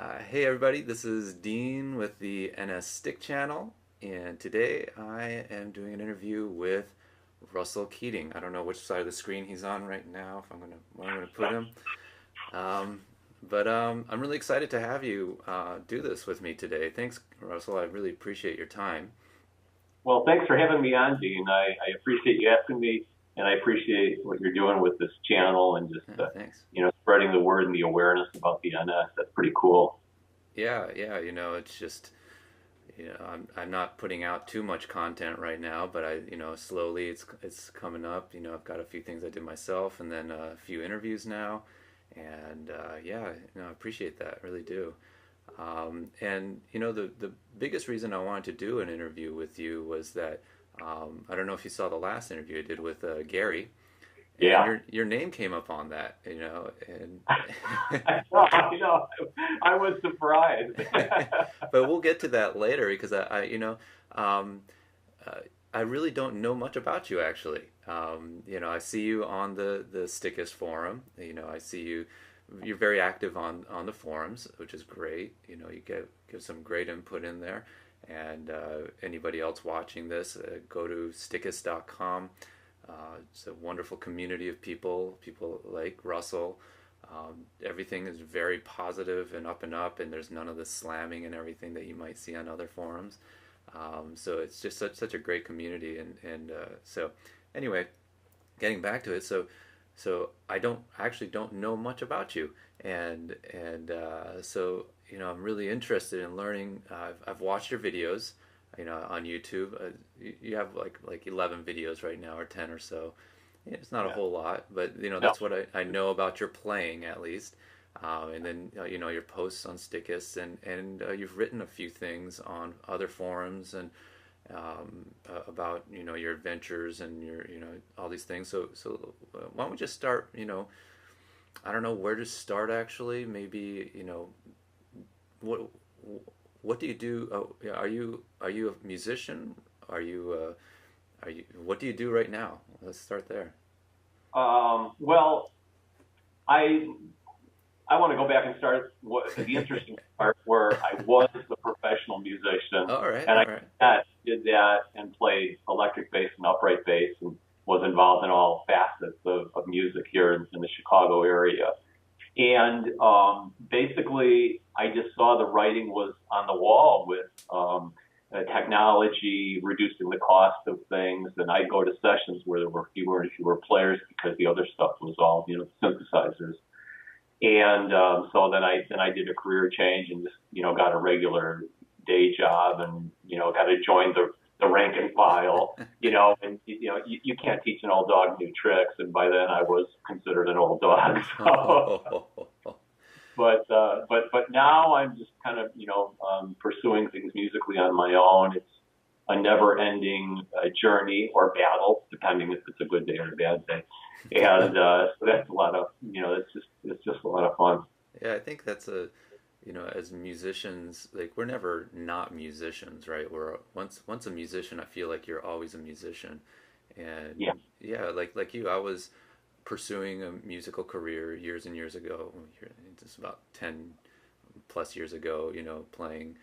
Hey everybody, this is Dean with the NS Stick channel, and today I am doing an interview with Russell Keating. I don't know which side of the screen he's on right now, if I'm gonna where I'm gonna put him. Um, but I'm really excited to have you do this with me today. Thanks, Russell. I really appreciate your time. Well, thanks for having me on, Dean. I appreciate you asking me, and I appreciate what you're doing with this channel and just, Thanks. spreading the word and the awareness about the NS. That's pretty cool. Yeah. It's just I'm not putting out too much content right now, but slowly it's coming up. I've got a few things I did myself, and then a few interviews now, and yeah, I appreciate that, really do. And the biggest reason I wanted to do an interview with you was that I don't know if you saw the last interview I did with Gary, and Yeah. your name came up on that, and I know. I was surprised. but we'll get to that later because um, uh, I really don't know much about you actually. I see you on the Stickist forum. I see you're very active on the forums, which is great. You give some great input in there. And anybody else watching this, go to stickist.com. It's a wonderful community of people like Russell. Everything is very positive and up, and there's none of the slamming and everything that you might see on other forums. So it's just such a great community, and anyway, getting back to it. So I actually don't know much about you, and I'm really interested in learning. I've watched your videos, on YouTube. You have like 11 videos right now, or 10 or so. Yeah, it's not a Yeah. whole lot, but No. that's what I know about your playing at least. And then your posts on Stickist, and you've written a few things on other forums and about your adventures and your all these things. So why don't we just start? I don't know where to start actually. Maybe what what do you do? Oh, yeah, are you a musician? Are you what do you do right now? Let's start there. Well, I I want to go back and start the interesting part where I was a professional musician, All right, and all right. did that and played electric bass and upright bass and was involved in all facets of music here in the Chicago area. And basically, I just saw the writing was on the wall with technology reducing the cost of things. And I'd go to sessions where there were fewer and fewer players because the other stuff was all, synthesizers. And so then I did a career change and just got a regular day job and kind of joined the rank and file, and you can't teach an old dog new tricks, and by then I was considered an old dog. So, but now I'm just kind of pursuing things musically on my own. It's a never-ending journey or battle, depending if it's a good day or a bad day. And so that's a lot of it's just a lot of fun. Yeah, I think that's as musicians, like we're never not musicians, right? We're once a musician, I feel like you're always a musician. Yeah, And yeah, like you, I was pursuing a musical career years and years ago, just about 10 plus years ago, playing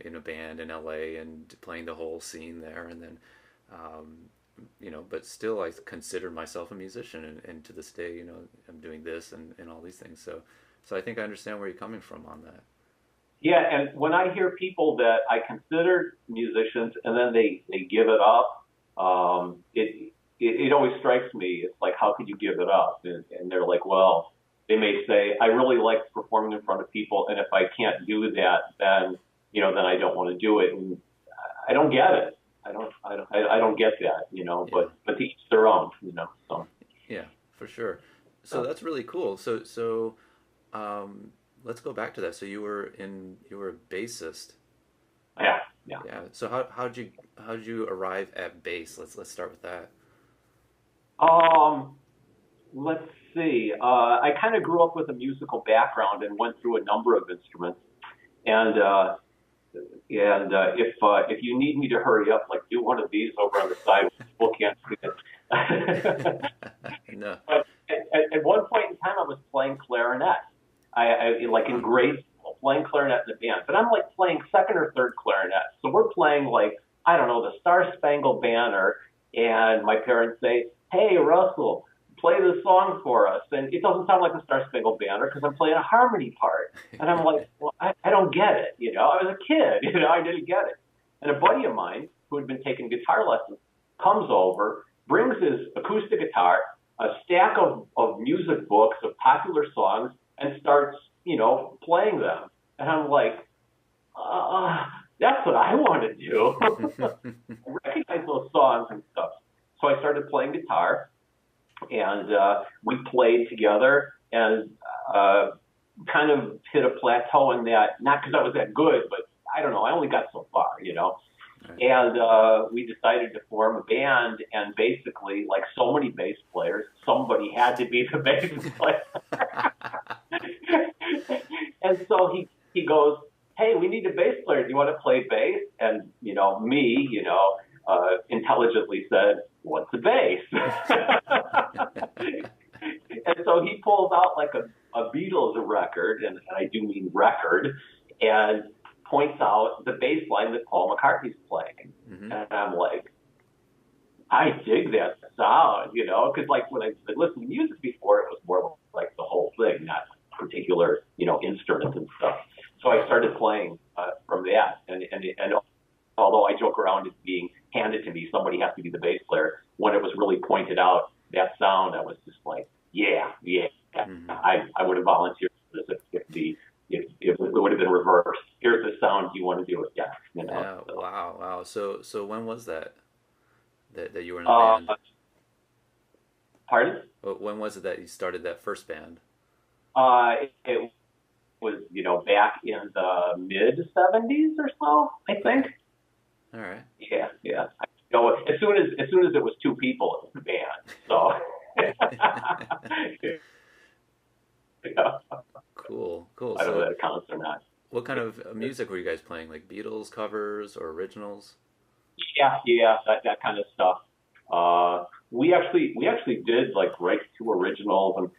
in a band in LA and playing the whole scene there. And then, um, but still I consider myself a musician. And to this day, I'm doing this and all these things. So I think I understand where you're coming from on that. yeah. And when I hear people that I considered musicians and then they give it up, it always strikes me. It's like, how could you give it up? And they're like, well, they may say, I really like performing in front of people, and if I can't do that, then I don't want to do it. And I don't get it. I don't get that. Yeah. But to each their own. So Yeah, for sure. So uh, that's really cool. Let's go back to that. So you were a bassist. yeah, yeah. Yeah. So how'd you arrive at bass? Let's start with that. Um, let's see. I kind of grew up with a musical background and went through a number of instruments. And if you need me to hurry up, like do one of these over on the side, people can't see it. No. But at one point in time, I was playing clarinet. I like in grade school, playing clarinet in the band, but I'm like playing second or third clarinet. So we're playing like, I don't know, the Star Spangled Banner, and my parents say, "Hey, Russell, play this song for us." And it doesn't sound like the Star Spangled Banner because I'm playing a harmony part. And I'm like, well, I don't get it. You know, I was a kid, you know, I didn't get it. And a buddy of mine who had been taking guitar lessons comes over, brings his acoustic guitar, a stack of music books of popular songs, and starts, you know, playing them. And I'm like, that's what I want to do. I recognize those songs and stuff. So I started playing guitar, and we played together, and kind of hit a plateau in that, not because I was that good, but I don't know, I only got so far, you know. Right. And we decided to form a band, and basically, like so many bass players, somebody had to be the bass player. And so he goes, "Hey, we need a bass player. Do you want to play bass?" And, you know, me, you know, intelligently said, "What's a bass?" And so he pulls out like a Beatles record, and I do mean record, and points out the bass line that Paul McCartney's playing. Mm-hmm. And I'm like, I dig that sound, you know, because like when I listened to music before, it was more like the whole thing, not particular, you know, instruments and stuff. So I started playing from that, and although I joke around it being handed to me, somebody has to be the bass player. When it was really pointed out, that sound, I was just like, yeah. Mm-hmm. I would have volunteered for this if it would have been reversed. Here's the sound. Do you want to do it? Yeah. You know, yeah. So. Wow. So when was that you were in the band? Pardon? When was it that you started that first band? It was, you know, back in the mid 70s or so, I think. All right. Yeah. You know, as soon as it was two people, it was a band. So. Yeah. Cool. I don't know if that counts or not. What kind of music were you guys playing? Like Beatles covers or originals? Yeah, that kind of stuff. We actually did like write two originals and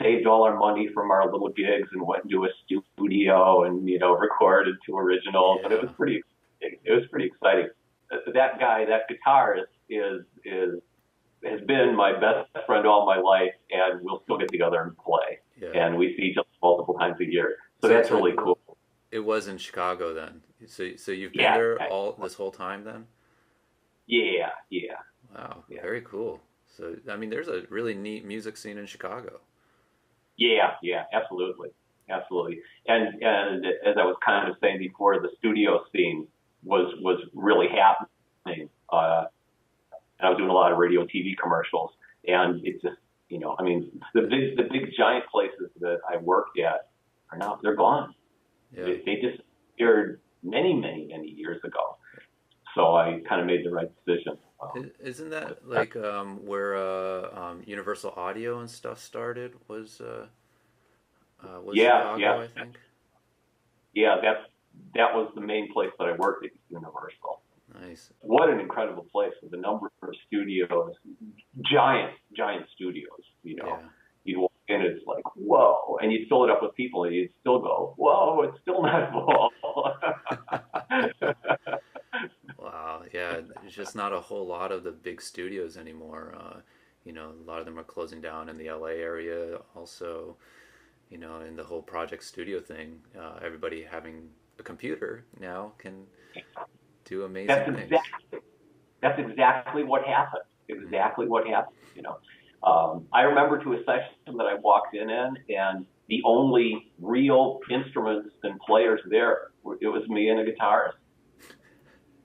saved all our money from our little gigs and went into a studio and, you know, recorded two originals. Yeah. And it was pretty exciting. That guy, that guitarist has been my best friend all my life, and we'll still get together and play. Yeah. And we see each other multiple times a year. So that's really cool. It was in Chicago then. So you've been there this whole time then? Yeah. Wow, yeah. Very cool. So I mean, there's a really neat music scene in Chicago. Yeah, absolutely. And as I was kind of saying before, the studio scene was really happening. I was doing a lot of radio, TV commercials, and it just, you know, I mean, the big giant places that I worked at they're gone. Yeah. They disappeared many years ago. So I kind of made the right decision. Isn't that like where Universal Audio and stuff started? Was Chicago, I think. Yeah, that was the main place that I worked at, Universal. Nice. What an incredible place with a number of studios, giant studios. You know, yeah. You'd walk in, it's like, whoa, and you'd fill it up with people, and you'd still go, whoa, it's still not full. Wow, yeah, there's just not a whole lot of the big studios anymore. You know, a lot of them are closing down in the LA area. Also, you know, in the whole project studio thing, everybody having a computer now can do amazing things. That's exactly what happened. You know, I remember to a session that I walked in, and the only real instruments and players there, it was me and a guitarist.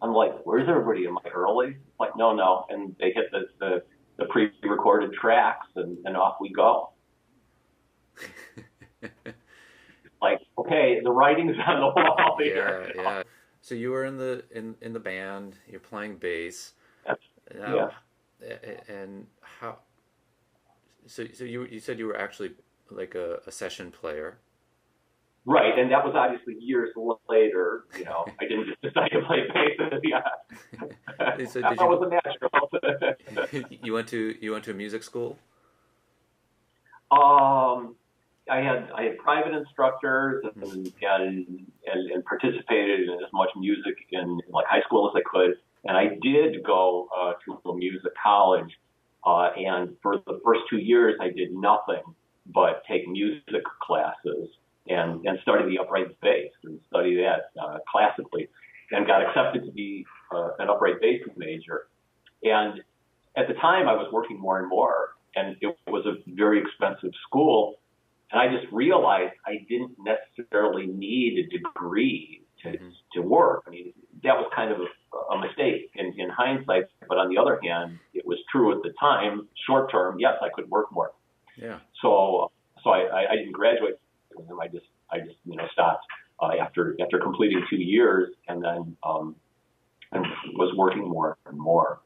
I'm like, where's everybody? Am I early? Like, no. And they hit the pre-recorded tracks, and off we go. Like, okay, the writing's on the wall here. Yeah. So you were in the band. You're playing bass. Yeah. And how? So you said you were actually like a session player. Right, and that was obviously years later. You know, I didn't just decide to play bass. Yeah. So that wasn't natural. You went to music school? I had private instructors and participated in as much music in like high school as I could. And I did go to a music college, and for the first 2 years, I did nothing but take music classes and study the upright bass and study that classically, and got accepted to be an upright bass major. And at the time, I was working more and more, and it was a very expensive school. And I just realized I didn't necessarily need a degree to work. I mean, that was kind of a mistake in hindsight. But on the other hand, it was true at the time. Short term, yes, I could work more. Yeah. So I didn't graduate. I just stopped after completing 2 years, and then and was working more and more.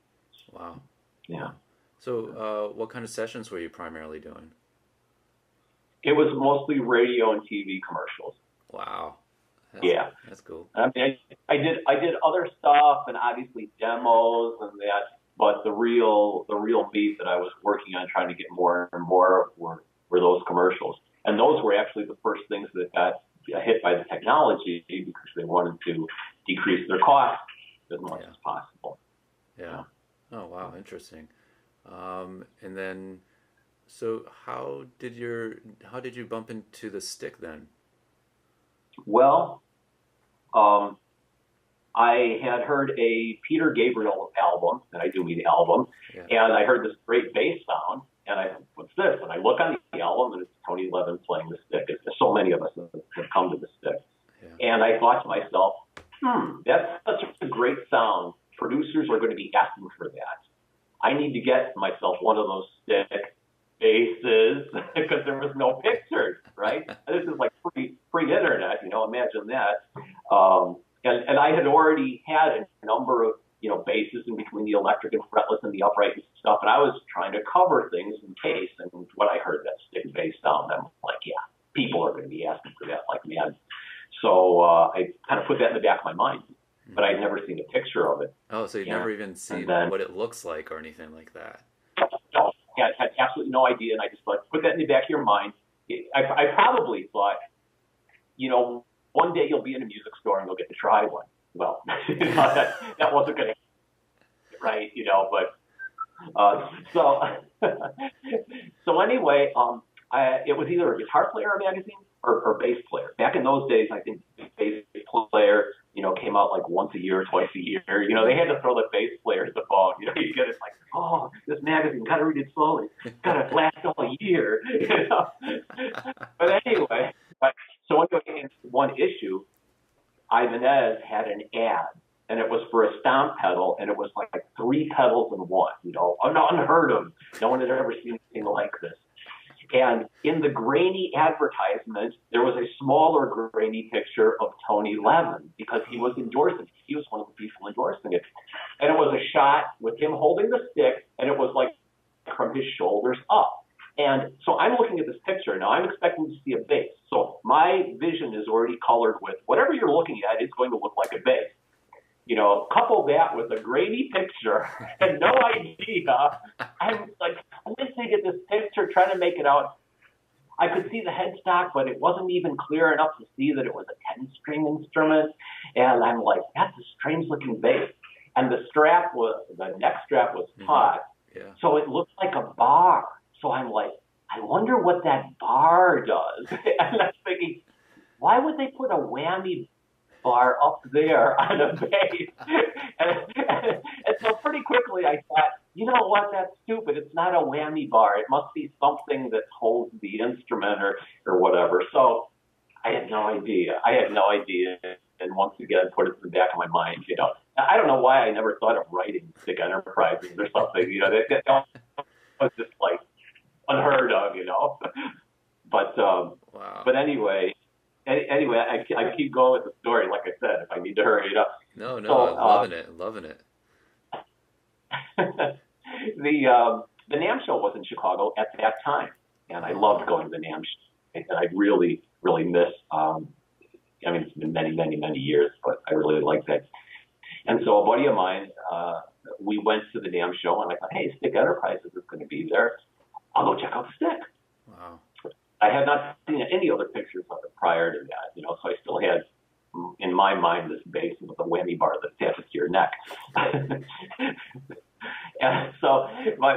Wow. Yeah. So what kind of sessions were you primarily doing? It was mostly radio and TV commercials. Wow. That's cool. I mean, I did other stuff and obviously demos and that, but the real beat that I was working on trying to get more and more were those commercials. And those were actually the first things that got hit by the technology because they wanted to decrease their costs as much as possible. Yeah. Oh, wow. Interesting. And then, so how did you bump into the stick then? Well, I had heard a Peter Gabriel album, and I do mean album, and I heard this great bass sound, and I, what's this? And I look on the album, and it's Tony Levin playing the stick. So many of us have come to the stick. Yeah. And I thought to myself, that's such a great sound. Producers are going to be asking for that. I need to get myself one of those stick basses because there was no pictures, right? This is like pre-internet, imagine that. And I had already had a number of, basses in between the electric and fretless and the upright and stuff. And I was trying to cover things in case. And when I heard that stick bass sound, I'm like, yeah, people are going to be asking for that like mad. So I kind of put that in the back of my mind, but I'd never seen a picture of it. Oh, so you've never even seen what it looks like or anything like that? No, I had absolutely no idea. And I just thought, put that in the back of your mind. I probably thought, one day you'll be in a music store and you'll get to try one. Well, that wasn't going to happen, right? But so anyway, it was either a guitar player magazine or bass player. Back in those days, I think bass player, came out like once a year, twice a year. They had to throw the bass players the ball. You get it like, oh, this magazine, gotta read it slowly, gotta last all year. But anyway, so in one issue, Ibanez had an ad, and it was for a stomp pedal, and it was like 3 pedals in one. Unheard of. No one had ever seen anything like this. And in the grainy advertisement, there was a smaller grainy picture of Tony Levin because he was endorsing it. He was one of the people endorsing it. And it was a shot with him holding the stick, and it was like from his shoulders up. And so I'm looking at this picture. Now I'm expecting to see a bass. So my vision is already colored with whatever you're looking at is going to look like a bass. Couple that with a grainy picture and no idea. I'm like listening at this picture, trying to make it out. I could see the headstock, but it wasn't even clear enough to see that it was a 10-string instrument. And I'm like, that's a strange looking bass. And the neck strap was taut. Yeah. So it looked like a bar. So I'm like, I wonder what that bar does. And I'm thinking, why would they put a whammy bar up there on a bass? And so pretty quickly I thought, you know what, that's stupid. It's not a whammy bar. It must be something that holds the instrument or whatever. So I had no idea. And once again, put it in the back of my mind, I don't know why I never thought of writing Stick Enterprises or something, that was just like unheard of, But wow. But anyway, I keep going with the story. Like I said, if I need to hurry it up. No, I'm loving it. The NAMM show was in Chicago at that time, and I loved going to the NAMM show. And I really, really miss. It's been many, many, many years, but I really like that. And so a buddy of mine, we went to the NAMM show, and I thought, hey, Stick Enterprises is going to be there. I'll go check out the stick. Wow. I had not seen any other pictures of it prior to that, so I still had, in my mind, this bass with a whammy bar that attaches to your neck. And so my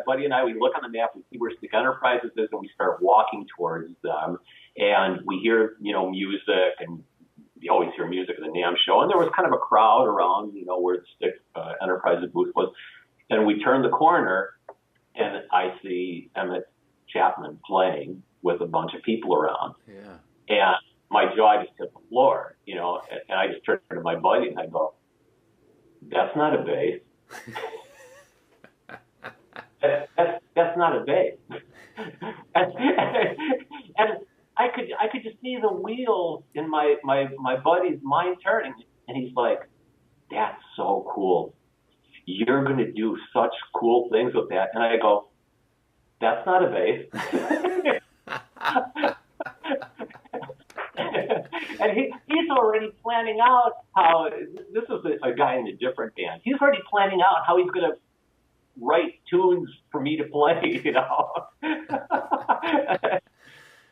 buddy and I, we look on the map, we see where Stick Enterprises is, and we start walking towards them. And we hear, music, and we always hear music at the NAMM show. And there was kind of a crowd around, where the Stick Enterprises booth was. And we turn the corner, and I see Emmett Chapman playing with a bunch of people around. Yeah. And my jaw just hit the floor, and I just turned to my buddy and I go, "That's not a bass. that's not a bass." and I could just see the wheels in my buddy's mind turning, and he's like, "That's so cool. You're going to do such cool things with that." And I go, "That's not a bass." And he's already planning out how, this was a guy in a different band. He's already planning out how he's going to write tunes for me to play,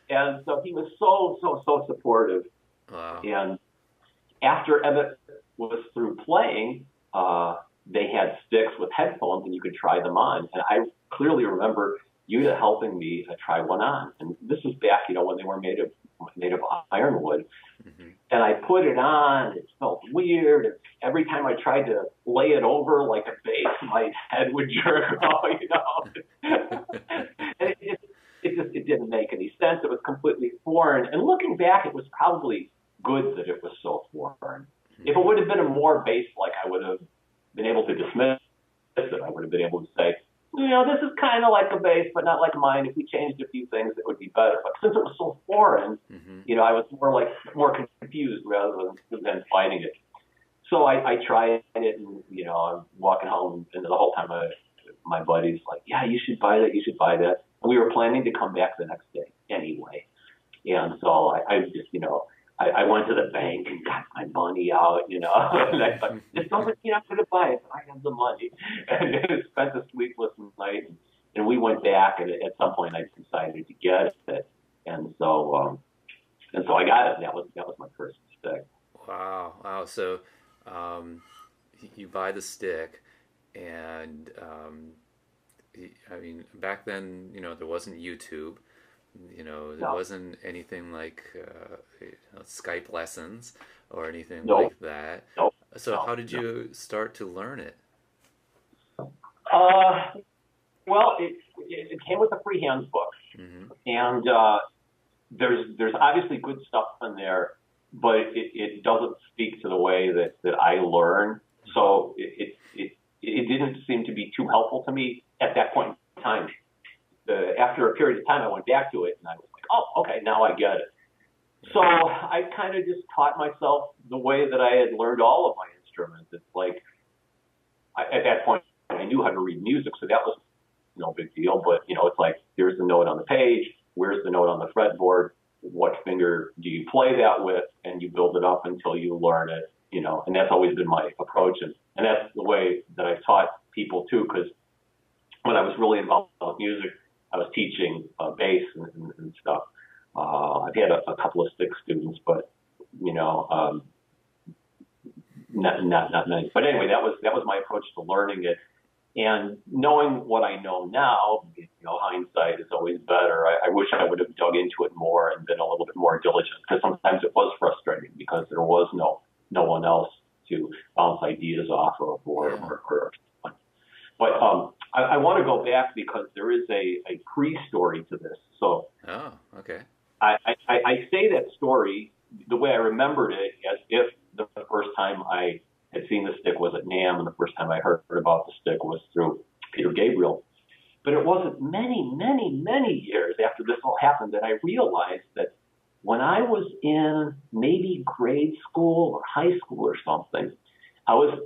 And so he was so supportive. Wow. And after Emmett was through playing, they had sticks with headphones and you could try them on. And I clearly remember Yuta helping me try one on. And this was back, when they were made of ironwood. Mm-hmm. And I put it on, it felt weird. And every time I tried to lay it over like a bass, my head would jerk off, And it didn't make any sense. It was completely foreign. And looking back, it was probably good that it was so foreign. Mm-hmm. If it would have been a more bass-like, I would have been able to dismiss it. I would have been able to say, this is kind of like a bass, but not like mine. If we changed a few things, it would be better. But since it was so foreign, mm-hmm. I was more confused rather than fighting it. So I tried it, and I'm walking home, and the whole time my buddy's like, "Yeah, you should buy that. You should buy that." And we were planning to come back the next day anyway. And so I just, I went to the bank and got my money out, and I thought, just don't, I'm going to buy it. I have the money. And I spent a sleepless night, and we went back, and at some point I decided to get it. And so I got it. That was my first stick. Wow. So, you buy the stick, and, back then, there wasn't YouTube. There wasn't anything like Skype lessons or anything like that. So how did you start to learn it? Well, it came with a freehand book, mm-hmm. and there's obviously good stuff in there, but it doesn't speak to the way that I learn. So it didn't seem to be too helpful to me at that point in time. After a period of time, I went back to it, and I was like, "Oh, okay, now I get it." So I kind of just taught myself the way that I had learned all of my instruments. It's like, at that point, I knew how to read music, so that was no big deal. But, it's like, here's the note on the page, where's the note on the fretboard, what finger do you play that with, and you build it up until you learn it, and that's always been my approach. And that's the way that I've taught people, too, because when I was really involved with music, I was teaching bass and stuff. I've had a couple of stick students, but not many. But anyway, that was my approach to learning it, and knowing what I know now. Hindsight is always better. I wish I would have dug into it more and been a little bit more diligent, because sometimes it was frustrating because there was no one else to bounce ideas off of or But I want to go back because there is a pre-story to this. So, okay. I say that story the way I remembered it, as if the first time I had seen the stick was at NAMM, and the first time I heard about the stick was through Peter Gabriel. But it wasn't many years after this all happened that I realized that when I was in maybe grade school or high school or something, I was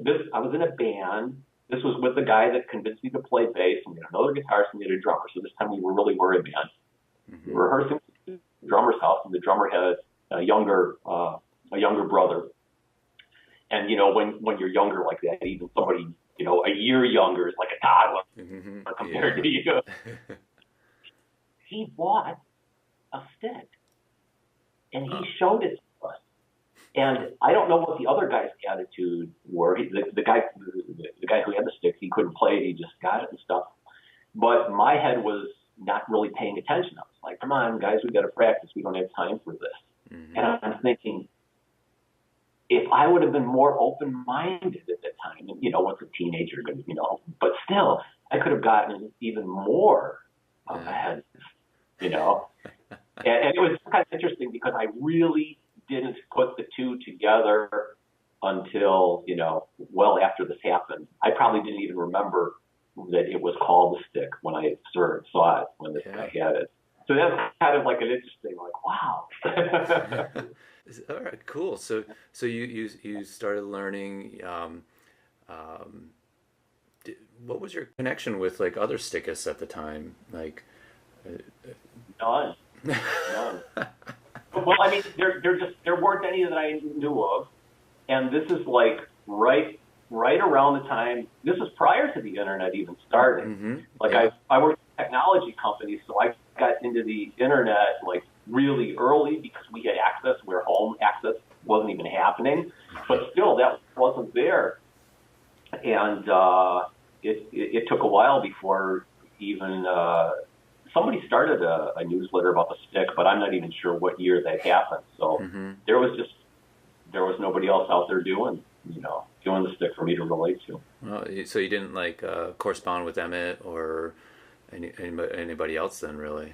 in a band. This was with the guy that convinced me to play bass, and we had another guitarist and we had a drummer. So this time we were a band. Mm-hmm. We were rehearsing at the drummer's house, and the drummer had a younger brother. And when you're younger like that, even somebody a year younger is like a toddler compared to you. He bought a stick, and he Huh. showed it to us. And I don't know what the other guy's attitude were. The guy who had the sticks, he couldn't play it. He just got it and stuff. But my head was not really paying attention. I was like, come on, guys, we got to practice. We don't have time for this. Mm-hmm. And I'm thinking, if I would have been more open-minded at that time, and, what's a teenager going to, but still, I could have gotten even more ahead, And it was kind of interesting because I really didn't put the two together until, well after this happened. I probably didn't even remember that it was called the stick when I saw it when this guy had it. So that's kind of like an interesting, like, wow. All right, cool. So you started learning. What was your connection with like other stickists at the time? Like, None. Well, I mean, there weren't any that I knew of, and this is like right around the time. This is prior to the internet even starting. Mm-hmm. Like I worked in a technology company, so I got into the internet like really early because we had access where home access wasn't even happening. But still, that wasn't there, and it took a while before even. Somebody started a newsletter about the stick, but I'm not even sure what year that happened. So there was nobody else out there doing the stick for me to relate to. Well, so you didn't like correspond with Emmett or anybody else then, really?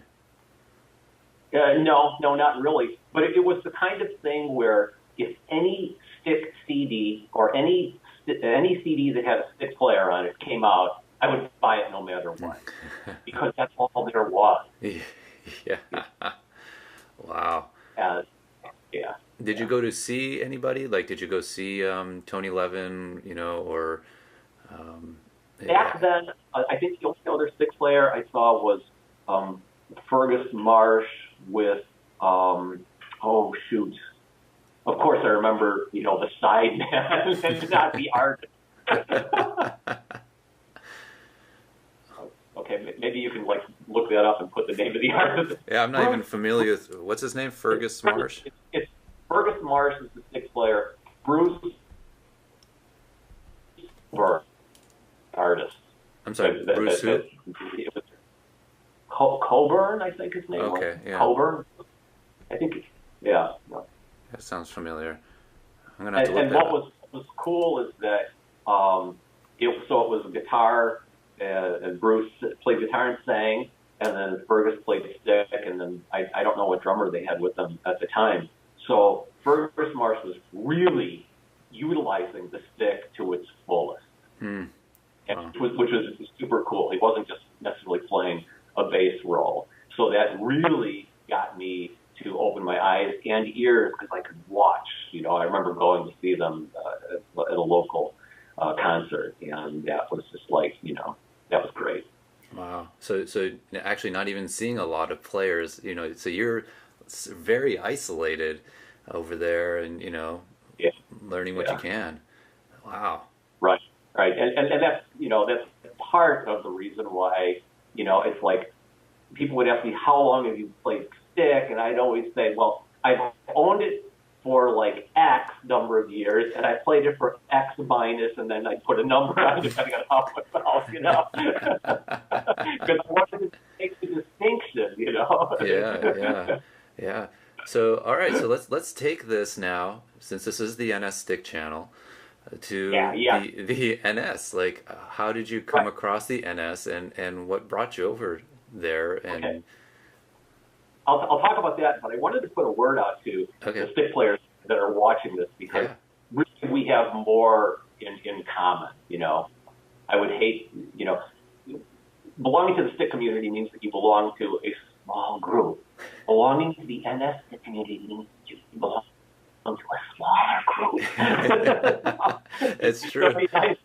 No, not really. But it was the kind of thing where if any stick CD or any CD that had a stick player on it came out, I would buy it no matter what, because that's all there was. Yeah. Wow. Yeah. Did you go to see anybody? Like, did you go see Tony Levin, or... Back then, I think the only other stick player I saw was Fergus Marsh with, of course I remember, the sideman and not the artist. Okay, maybe you can look that up and put the name of the artist. Yeah, I'm not even familiar with what's his name. Fergus Marsh. It's Fergus Marsh is the stick player. Bruce Burr, artist. I'm sorry, Bruce who? Coburn, I think his name was. Okay, yeah. Coburn. I think, yeah. That sounds familiar. I'm gonna have to look and that what up. was cool is that it was a guitar. And Bruce played guitar and sang, and then Fergus played the stick, and then I don't know what drummer they had with them at the time. So Fergus Marsh was really utilizing the stick to its fullest, Wow. which was super cool. He wasn't just necessarily playing a bass role. So that really got me to open my eyes and ears because I could watch. I remember going to see them at a local concert, and that was just like, that was great. Wow. So actually not even seeing a lot of players, so you're very isolated over there and, learning what you can. Wow. Right. And that's, that's part of the reason why, it's like people would ask me, how long have you played stick? And I'd always say, well, I've owned it for like X number of years, and I played it for X minus, and then I put a number on depending on how it felt, because I wanted to make the distinction, Yeah. So, all right. So let's take this now, since this is the NS Stick channel, to the NS. Like, how did you come across the NS, and what brought you over there? And okay. I'll talk about that, but I wanted to put a word out to the stick players that are watching this, because really we have more in common. I would hate, belonging to the stick community means that you belong to a small group. Belonging to the NS stick community means you belong to a smaller group. It's true. It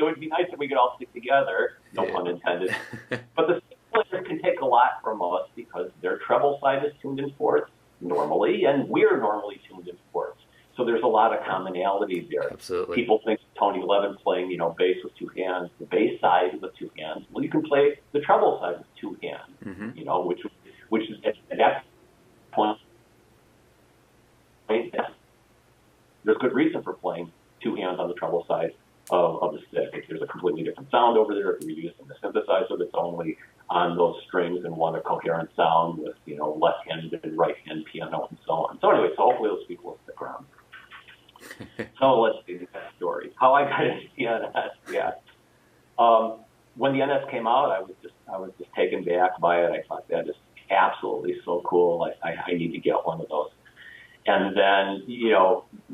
would be nice if we could all stick together, no pun intended. But the players can take a lot from us because their treble side is tuned in fourths normally, and we're normally tuned in fourths. So there's a lot of commonality there. Absolutely. People think Tony Levin playing, bass with two hands, the bass side with two hands. Well, you can play the treble side with two hands, which is at that point, there's good reason for playing two hands on the treble side of the stick. There's a completely different sound over there. If you're using the synthesizer that's only on those strings and want a coherent sound with, left-handed and right-hand piano and so on. So anyway, hopefully those people will stick around. So let's see the next story. How I got into the NS, yeah. When the NS came out, I was just taken back by it. I thought that is absolutely so cool. I need to get one of those. And then,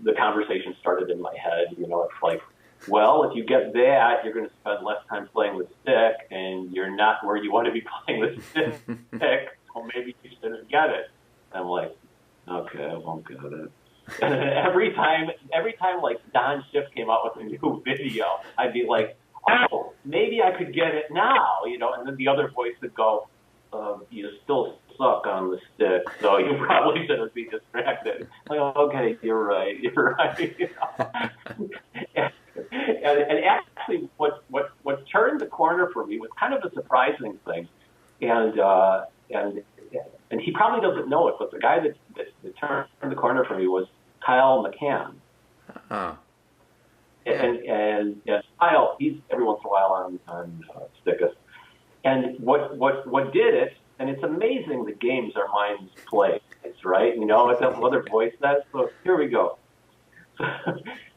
the conversation started in my head. It's like, well, if you get that, you're going to spend less time playing with stick, and you're not where you want to be playing with stick, so maybe you shouldn't get it. And I'm like, okay, I won't get it. And then every time like Don Schiff came out with a new video, I'd be like, oh, maybe I could get it now, and then the other voice would go, you still suck on the stick, so you probably shouldn't be distracted. Like, okay, you're right. And actually, what turned the corner for me was kind of a surprising thing, and he probably doesn't know it, but the guy that turned the corner for me was Kyle McCann. Uh-huh. And Kyle, he's every once in a while on Stickus. And what did it? And it's amazing the games our minds play, right? What that other voice says. So here we go.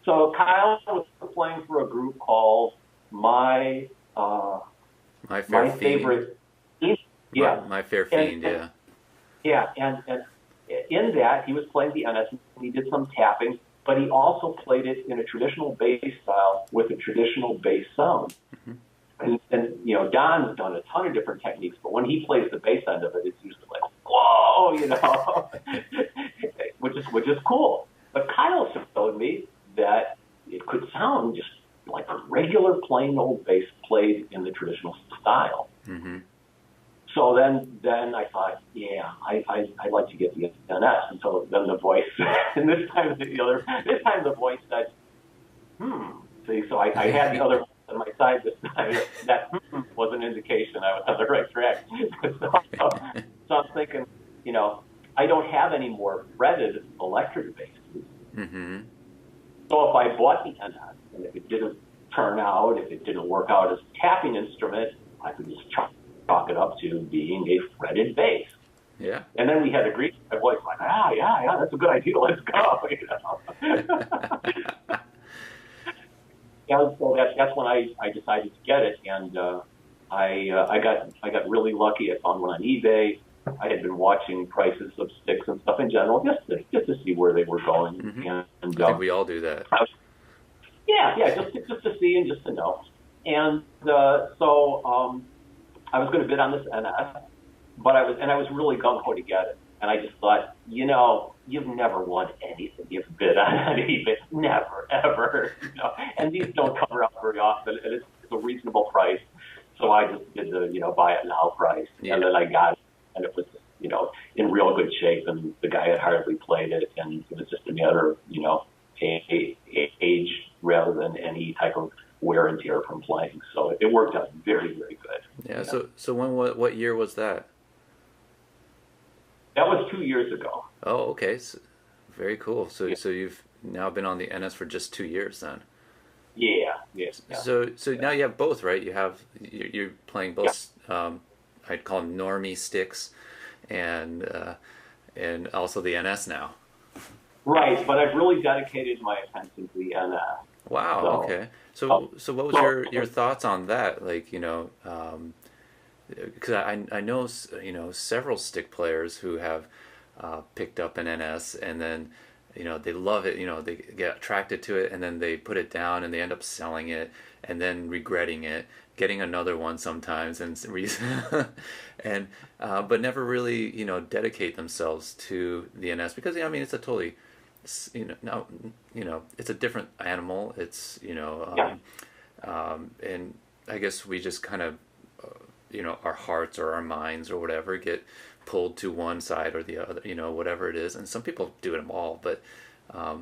So Kyle was playing for a group called My Favorite. Yeah. My Fair Fiend. Yeah. Yeah, and in that he was playing the NS. He did some tapping, but he also played it in a traditional bass style with a traditional bass sound. Mm-hmm. And Don's done a ton of different techniques, but when he plays the bass end of it, it's usually like, whoa, which is cool. But Kyle showed me that it could sound just like a regular plain old bass played in the traditional style. Mm-hmm. So then I thought, yeah, I'd like to get the NS. And so then the voice, and this time the voice said, See, so I had the other voice on my side this time. That was an indication I was on the right track. So I'm thinking, I don't have any more fretted electric basses. Mm-hmm. So if I bought the NS, and if it didn't turn out, if it didn't work out as a tapping instrument, I could just chalk it up to being a fretted bass. Yeah. And then we had agreed. My voice like, yeah, that's a good idea. Let's go. And so that's when I decided to get it, and I got really lucky. I found one on eBay. I had been watching prices of sticks and stuff in general, just to see where they were going. Mm-hmm. And I think we all do that. Just to see and just to know. And so I was going to bid on this NS, but I was really gung-ho to get it. And I just thought, you've never won anything you've bid on eBay. Never, ever. And these don't come around very often, and it's a reasonable price. So I just did the, buy it now price. Yeah. And then I got it, and it was, in real good shape, and the guy had hardly played it, and it was just a matter of, age rather than any type of wear and tear from playing. So it worked out very, very good. Yeah. So what year was that? That was 2 years ago. Oh, okay. So, very cool. So you've now been on the NS for just 2 years then. Yeah. So now you have both, right? You're playing both. Yeah. I'd call them normie sticks, and also the NS now. Right, but I've really dedicated my attention to the NS. Wow. So, okay. So what was your thoughts on that? Like, because I know several stick players who have picked up an NS, and then they love it. They get attracted to it, and then they put it down, and they end up selling it, and then regretting it, getting another one sometimes, and but never really dedicate themselves to the NS, because it's a totally it's a different animal. It's and I guess we just kind of our hearts or our minds or whatever get pulled to one side or the other, whatever it is. And some people do them all, but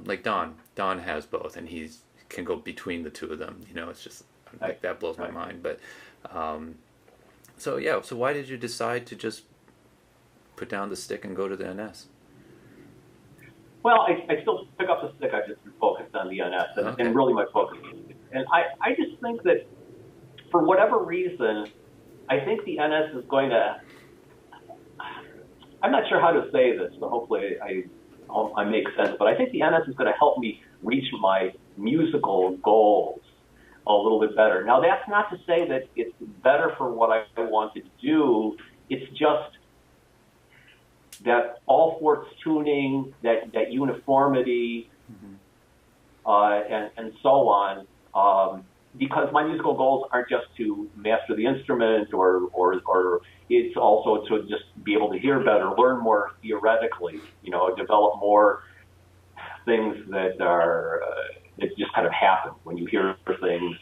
like Don has both, and he can go between the two of them. It's just like that blows my mind. But so why did you decide to just put down the stick and go to the NS? Well, I still pick up the stick. I've just been focused on the NS, and really my focus. And I just think that for whatever reason, I think the NS is going to. I'm not sure how to say this, so hopefully I make sense. But I think the NS is going to help me reach my musical goals a little bit better. Now, that's not to say that it's better for what I want to do. It's just that all fourths tuning, that uniformity, and so on. Because my musical goals aren't just to master the instrument, or it's also to just be able to hear better, learn more theoretically, develop more things that are that just kind of happen when you hear things.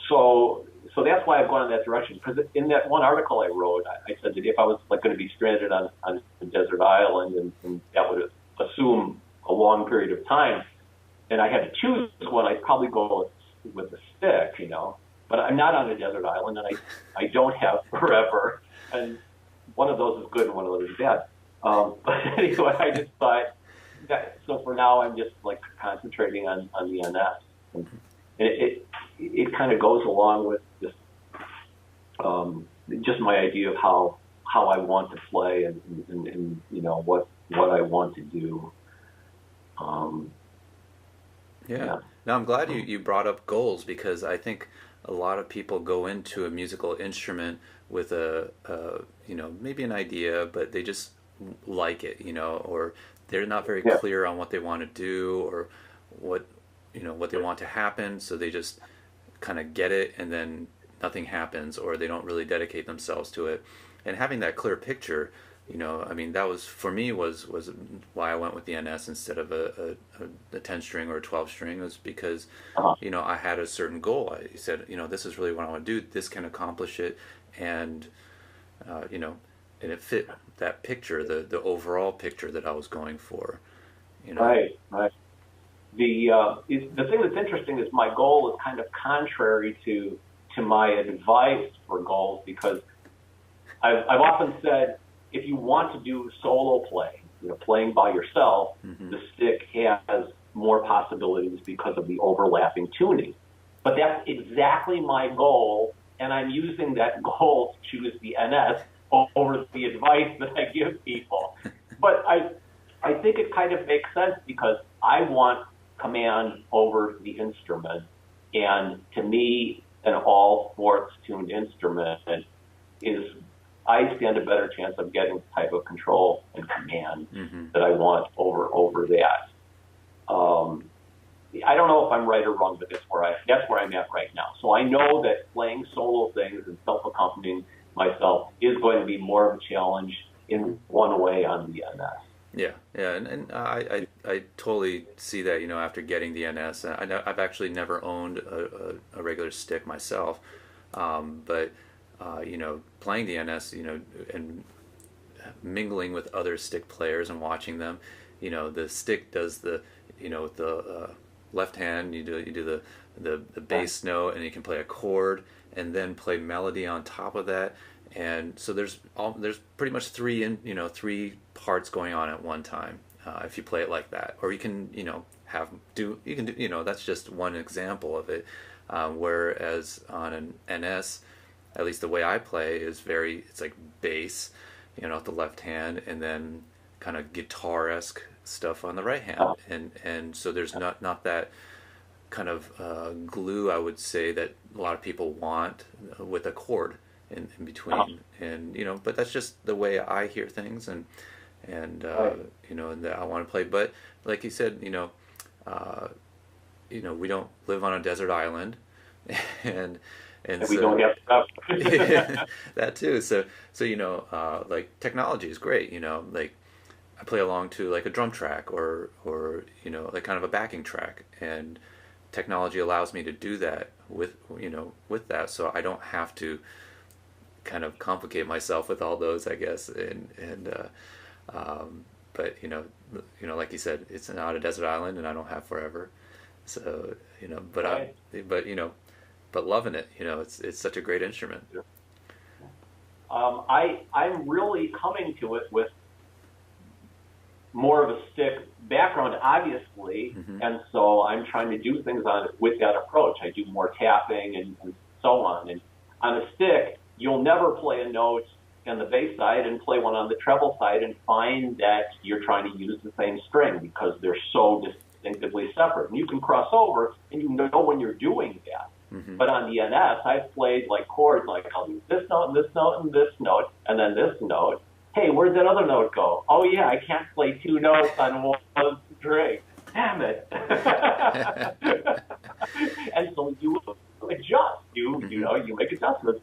So that's why I've gone in that direction. Because in that one article I wrote, I said that if I was going to be stranded on a desert island, and that would assume a long period of time, and I had to choose one, I'd probably go with the stick, But I'm not on a desert island, and I don't have forever. And one of those is good and one of those is bad. But anyway, I just thought that, so for now I'm just like concentrating on the NS. And it kind of goes along with just my idea of how I want to play and what I want to do. Yeah. Now I'm glad you brought up goals, because I think a lot of people go into a musical instrument with maybe an idea, but they just like it, or they're not very clear on what they want to do, or what they want to happen, so they just kind of get it and then nothing happens, or they don't really dedicate themselves to it. And having that clear picture, that was, for me, was why I went with the NS instead of a 10-string or a 12-string, was because, I had a certain goal. I said, this is really what I want to do. This can accomplish it. And, and it fit that picture, the overall picture that I was going for. Right. The thing that's interesting is my goal is kind of contrary to my advice for goals, because I've often said, if you want to do solo play, playing by yourself, the stick has more possibilities because of the overlapping tuning. But that's exactly my goal, and I'm using that goal to choose the NS over the advice that I give people. But I think it kind of makes sense, because I want command over the instrument, and to me, an all fourths tuned instrument is, I stand a better chance of getting the type of control and command that I want over that. I don't know if I'm right or wrong, but that's where I'm at right now. So I know that playing solo things and self-accompanying myself is going to be more of a challenge in one way on the NS. Yeah, and I totally see that. After getting the NS, I've actually never owned a regular stick myself, but playing the NS, and mingling with other stick players and watching them, the stick does the, with the left hand you do the bass note, and you can play a chord and then play melody on top of that. And so there's pretty much three parts going on at one time, if you play it like that. Or you can that's just one example of it. Whereas on an NS, at least the way I play, is it's like bass, at the left hand, and then kind of guitar-esque stuff on the right hand. And so there's not that kind of glue, I would say, that a lot of people want with a chord in between. And but that's just the way I hear things, and and that I want to play. But like you said, we don't live on a desert island, and we so don't have stuff. that too. So like technology is great. Like I play along to like a drum track or like kind of a backing track, and technology allows me to do that with that, so I don't have to kind of complicate myself with all those, I guess. But like you said, it's not a desert island, and I don't have forever. So but Right. but loving it. It's such a great instrument. I'm really coming to it with more of a stick background, obviously, and so I'm trying to do things on it with that approach. I do more tapping and so on. And on a stick, you'll never play a note on the bass side and play one on the treble side and find that you're trying to use the same string because they're so distinctively separate. And you can cross over and you know when you're doing that. But on the NS, I've played like chords, like I'll use this note and this note and this note, and then this note. Hey, where'd that other note go? Oh yeah, I can't play two notes on one string. Damn it! And so you adjust. You know, you make adjustments.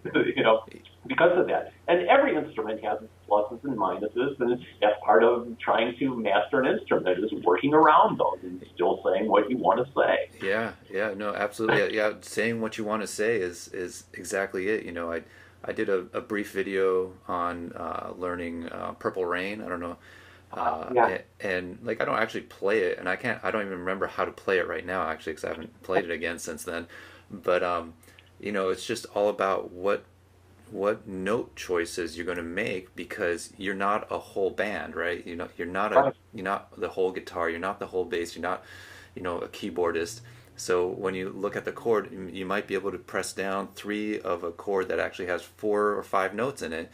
Because of that. And every instrument has its pluses and minuses, and that's part of trying to master an instrument is working around those and still saying what you want to say. Yeah, no, absolutely. Yeah, saying what you want to say is exactly it. I did a brief video on learning Purple Rain. I don't know. And like I don't actually play it, and I don't even remember how to play it right now actually, because I haven't played it again since then. But it's just all about what note choices you're going to make, because you're not a whole band, right? You're not the whole guitar, you're not the whole bass, you're not a keyboardist. So when you look at the chord, you might be able to press down 3 of a chord that actually has 4 or 5 notes in it.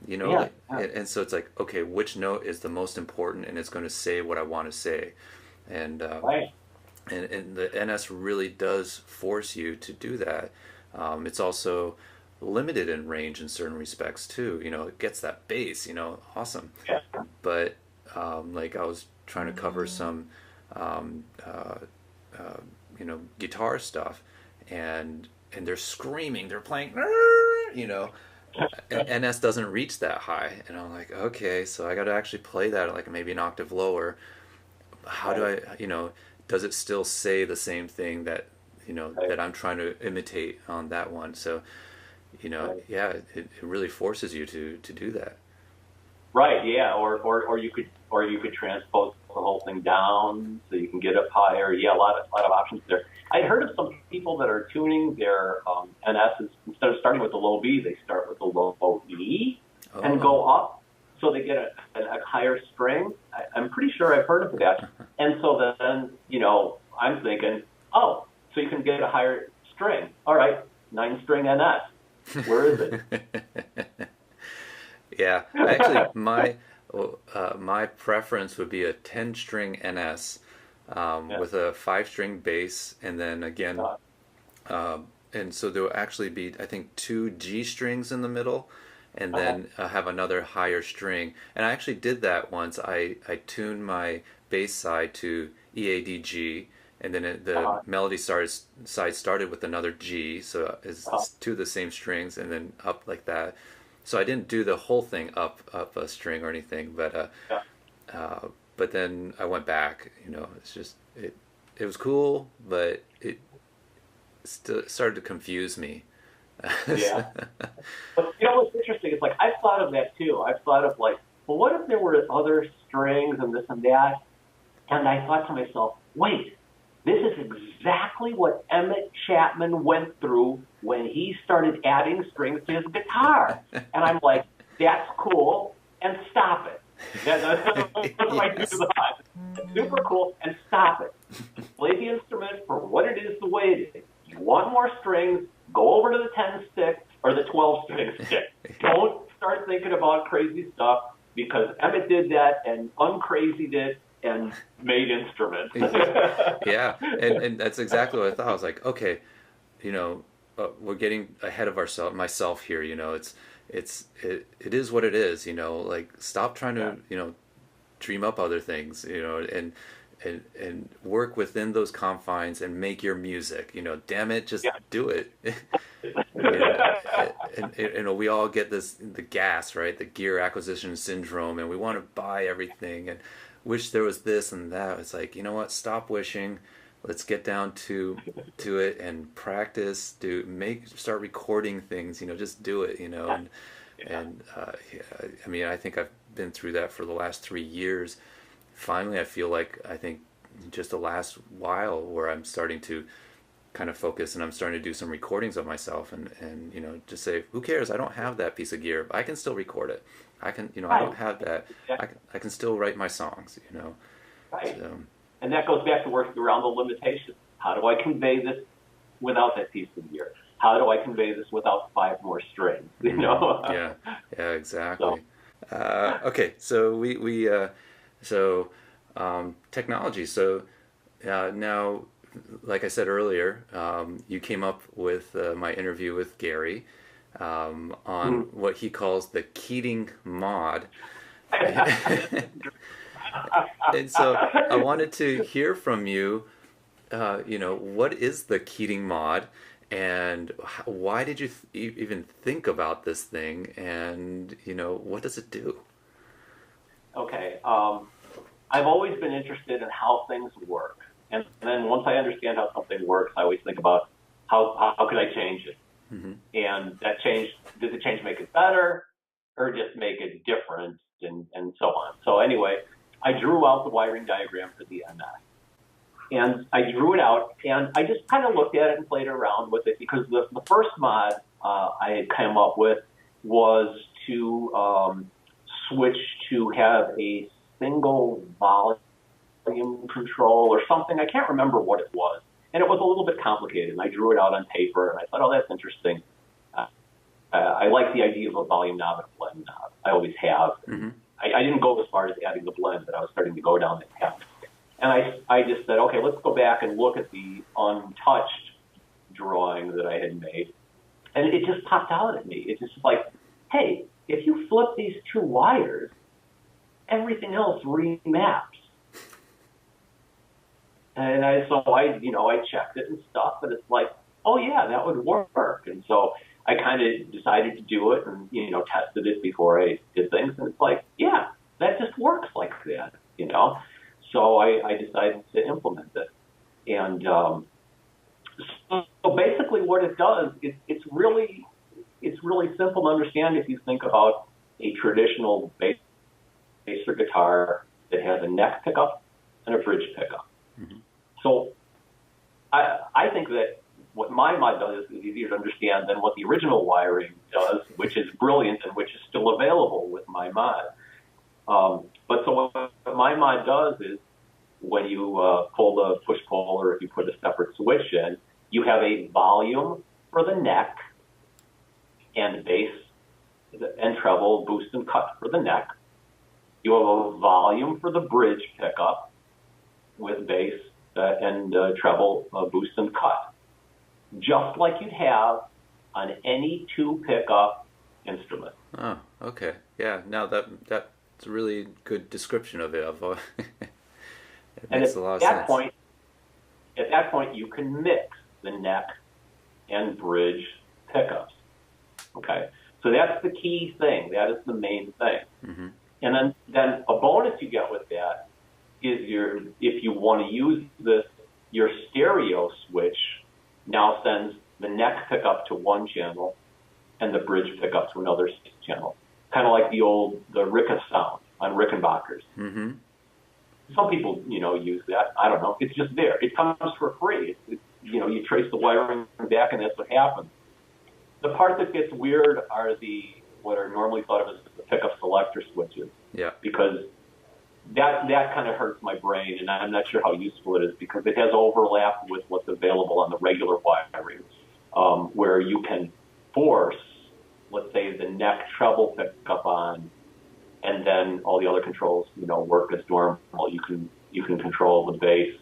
And so it's like, okay, which note is the most important, and it's going to say what I want to say. And and the NS really does force you to do that. It's also limited in range in certain respects too. It gets that bass, awesome. Yeah. But like I was trying to cover some guitar stuff, and they're screaming, they're playing, and NS doesn't reach that high, and I'm like, okay, so I got to actually play that like maybe an octave lower. How do I, does it still say the same thing that that I'm trying to imitate on that one? So yeah, it really forces you to do that. Right. Yeah. Or you could transpose the whole thing down so you can get up higher. Yeah, a lot of options there. I heard of some people that are tuning their NSs, instead of starting with the low B, they start with the low E and go up, so they get a higher string. I'm pretty sure I've heard of that. And so then I'm thinking, oh, so you can get a higher string. All right, 9-string NS. Where is it? Yeah, actually, my preference would be a 10-string NS with a 5-string bass, and then again, and so there will actually be, I think, 2 G strings in the middle, and then have another higher string. And I actually did that once. I tuned my bass side to E A D G, and then the melody side started with another G, so it's 2 of the same strings, and then up like that. So I didn't do the whole thing up a string or anything, but then I went back. It's just it was cool, but it still started to confuse me. Yeah. But what's interesting is, like, I've thought of that too. I've thought of, like, well, what if there were other strings and this and that? And I thought to myself, wait, this is exactly what Emmett Chapman went through when he started adding strings to his guitar. And I'm like, that's cool, and stop it. That's super cool, and stop it. Play the instrument for what it is, the way it is. You want more strings, go over to the 10-stick or the 12-string stick. Don't start thinking about crazy stuff, because Emmett did that and uncrazied it and made instruments. Yeah, and that's exactly what I thought. I was like, okay, we're getting ahead of myself here. It is what it is. Like, stop trying to dream up other things. And work within those confines and make your music. Damn it, just do it. And we all get the gas, right? The gear acquisition syndrome, and we want to buy everything and wish there was this and that. It's like, what? Stop wishing. Let's get down to it and practice. Start recording things. Just do it. I mean, I think I've been through that for the last 3 years. Finally, I feel like, I think just the last while, where I'm starting to kind of focus, and I'm starting to do some recordings of myself, and just say, who cares? I don't have that piece of gear, but I can still record it. I can, I Right. don't have that. I can still write my songs. Right. So, And that goes back to working around the limitations. How do I convey this without that piece of gear? How do I convey this without 5 more strings? yeah, yeah, So, exactly. Okay, so technology. So now, like I said earlier, you came up with my interview with Gary on mm. what he calls the Keating mod. And so I wanted to hear from you, what is the Keating mod, and why did you even think about this thing, and what does it do? Okay. I've always been interested in how things work. And then once I understand how something works, I always think about how could I change it? Mm-hmm. And that change, does the change make it better or just make it different and so on? So anyway, I drew out the wiring diagram for the MS. And I drew it out, and I just kind of looked at it and played around with it, because the first mod I had come up with was to switch to have a single volume control or something. I can't remember what it was. And it was a little bit complicated, and I drew it out on paper, and I thought, oh, that's interesting. I like the idea of a volume knob and a blend knob. I always have. Mm-hmm. I didn't go as far as adding the blend, but I was starting to go down that path. And I just said, okay, let's go back and look at the untouched drawing that I had made. And it just popped out at me. It's just like, hey, if you flip these 2 wires, everything else remaps. And so I checked it and stuff, and it's like, oh yeah, that would work. And so I kind of decided to do it and, tested it before I did things. And it's like, yeah, that just works like that. So I decided to implement it. And so basically what it does is it's really simple to understand if you think about a traditional bass or guitar that has a neck pickup and a bridge pickup. Mm-hmm. So I think that what my mod does is easier to understand than what the original wiring does, which is brilliant and which is still available with my mod. But so what my mod does is when you pull the push-pull, or if you put a separate switch in, you have a volume for the neck and bass and treble, boost and cut for the neck. You have a volume for the bridge pickup with bass and treble, boost and cut, just like you'd have on any 2 pickup instrument. Oh, okay. Yeah, now that's a really good description of it. It makes a lot of sense. At that point, you can mix the neck and bridge pickups. Okay, so that's the key thing. That is the main thing. Mm-hmm. And then a bonus you get with that is if you want to use this, your stereo switch now sends the neck pickup to one channel and the bridge pickup to another channel. Kind of like the Ricca sound on Rickenbackers. Mm-hmm. Some people, use that. I don't know. It's just there. It comes for free. You trace the wiring back, and that's what happens. The part that gets weird are what are normally thought of as the pickup selector switches. Yeah. Because that kind of hurts my brain, and I'm not sure how useful it is, because it has overlap with what's available on the regular wiring, where you can force, let's say, the neck treble pickup on, and then all the other controls, work as normal. You can control the bass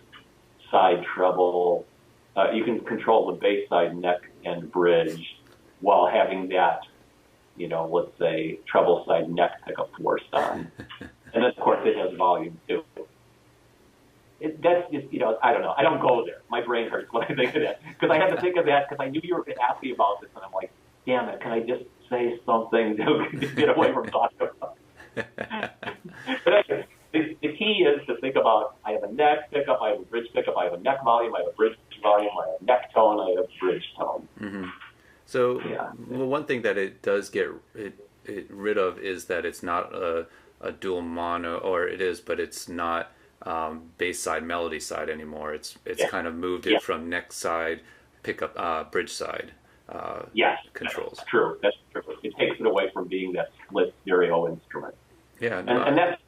side treble. You can control the bass side neck and bridge while having that, let's say, treble side neck pickup forced on. And then, of course, it has volume too. That's just, I don't know. I don't go there. My brain hurts when I think of that, because I had to think of that because I knew you were going to ask me about this, and I'm like, damn it, can I just say something to get away from talking about it? But the key is to think about, I have a neck pickup, I have a bridge pickup, I have a neck volume, I have a bridge volume, I have a neck tone, I have a bridge tone. Mm-hmm. So, yeah. Well, one thing that it does get rid of is that it's not a dual mono, or it is, but it's not bass side, melody side anymore. It's kind of moved it from neck side pickup bridge side Yes, controls. that's true. That's true. It takes it away from being that split stereo instrument. Yeah, And that's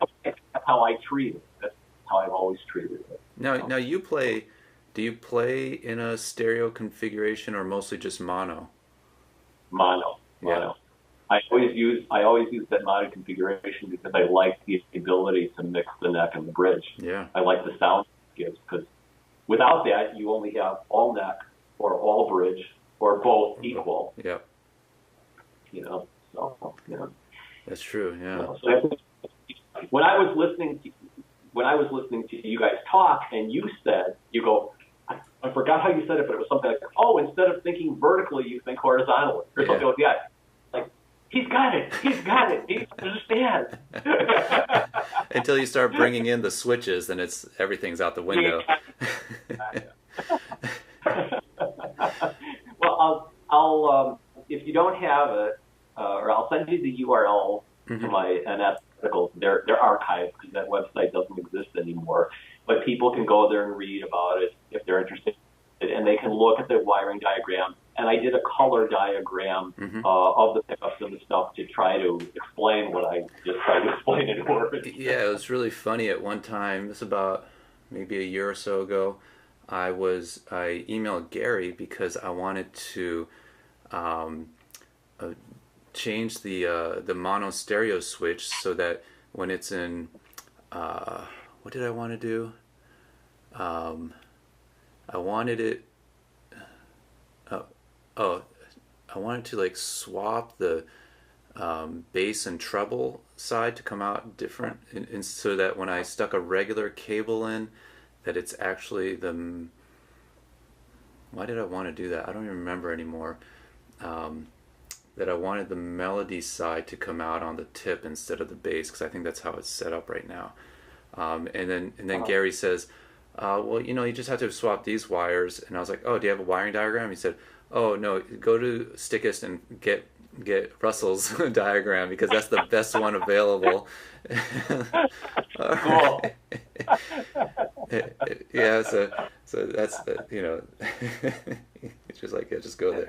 how I treat it. That's how I've always treated it. now you play. Do you play in a stereo configuration or mostly just mono? Mono. Yeah. I always use that mono configuration because I like the ability to mix the neck and the bridge. Yeah. I like the sound it gives, because without that you only have all neck or all bridge or both equal. Yep. So That's true. Yeah. So when I was listening to you guys talk, and you go, I forgot how you said it, but it was something like, oh, instead of thinking vertically, you think horizontally, or something like that. Like, he's got it, he understands. Until you start bringing in the switches, then everything's out the window. Well, I'll if you don't have it, or I'll send you the URL to my NS articles. They're archived because that website doesn't exist anymore. But people can go there and read about it if they're interested, and they can look at the wiring diagram. And I did a color diagram of the pickups and the stuff to try to explain what I just tried to explain in words. Yeah, it was really funny at one time. This is about maybe a year or so ago. I emailed Gary because I wanted to change the mono stereo switch so that when it's in what did I want to do? I wanted it. I wanted to like swap the bass and treble side to come out different, and so that when I stuck a regular cable in, that it's actually the. Why did I want to do that? I don't even remember anymore. That I wanted the melody side to come out on the tip instead of the bass, because I think that's how it's set up right now. And then Gary says, well, you just have to swap these wires. And I was like, oh, do you have a wiring diagram? He said, oh no, go to Stickist and get Russell's diagram, because that's the best one available. Cool. Yeah, so that's it's just like, yeah, just go there.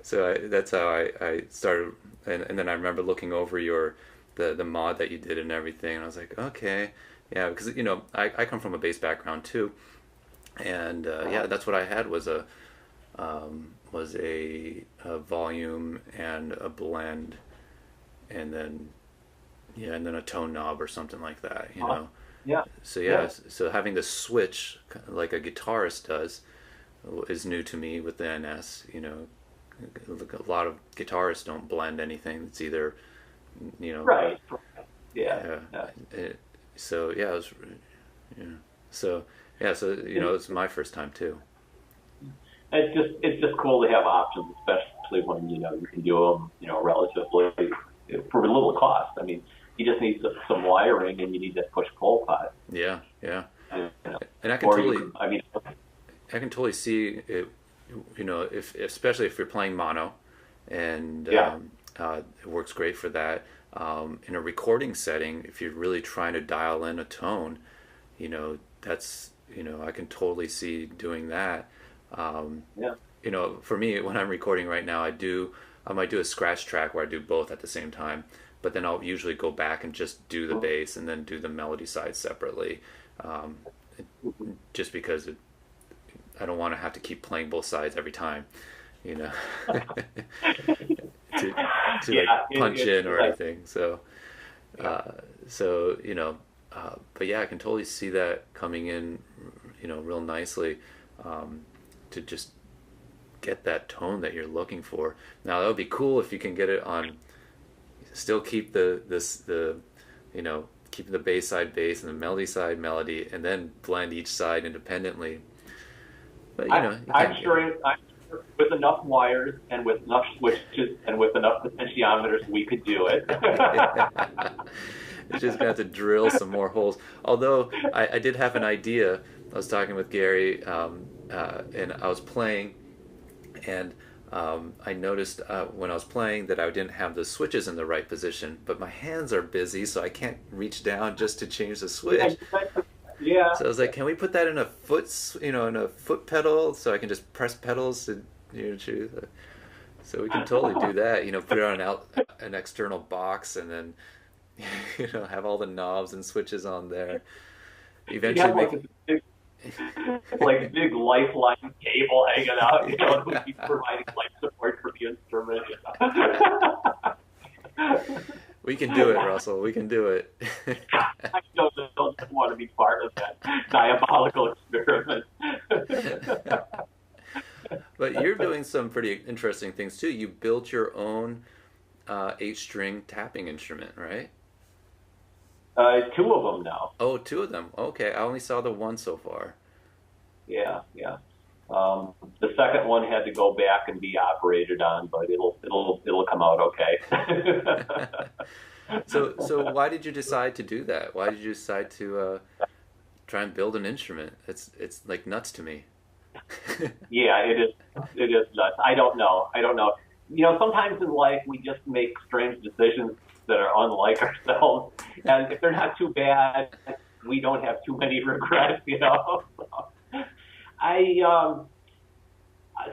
So that's how I started, and then I remember looking over the mod that you did and everything, and I was like, okay, yeah, because I come from a bass background too, and yeah, that's what I had was a volume and a blend, and then a tone knob or something like that, Yeah. So yeah, so having the switch like a guitarist does is new to me with the NS. A lot of guitarists don't blend anything. It's either, Right. Yeah. So yeah, it was, So it's my first time too. It's just cool to have options, especially when you can do them relatively for a little cost. I mean, you just need some wiring, and you need that push-pull pot. Yeah. And I can totally see it. If especially if you're playing mono, and it works great for that. In a recording setting, if you're really trying to dial in a tone, that's I can totally see doing that. For me, when I'm recording right now, I might do a scratch track where I do both at the same time, but then I'll usually go back and just do the bass and then do the melody side separately, just because I don't want to have to keep playing both sides every time, to punch in or anything. So, but yeah, I can totally see that coming in, real nicely, to just get that tone that you're looking for. Now that would be cool if you can get it on, still keep keep the bass side bass and the melody side melody, and then blend each side independently. But I'm sure with enough wires and with enough switches and with enough potentiometers, we could do it. It's just gonna have to drill some more holes. Although I did have an idea. I was talking with Gary, and I was playing, and I noticed when I was playing that I didn't have the switches in the right position, but my hands are busy, so I can't reach down just to change the switch. Yeah. So I was like, can we put that in a in a foot pedal, so I can just press pedals to choose. So we can totally do that. Put it on an external box, and then have all the knobs and switches on there. You'd Eventually have make. like big lifeline cable hanging out, that would be providing life support for the instrument. We can do it, Russell. We can do it. I don't want to be part of that diabolical experiment. But you're doing some pretty interesting things too. You built your own 8-string tapping instrument, right? Two of them now. Oh, two of them. Okay, I only saw the one so far. Yeah, yeah. The second one had to go back and be operated on, but it'll come out okay. So why did you decide to do that? Why did you decide to try and build an instrument? It's like nuts to me. Yeah, it is. It is nuts. I don't know. Sometimes in life we just make strange decisions that are unlike ourselves, and if they're not too bad, we don't have too many regrets. I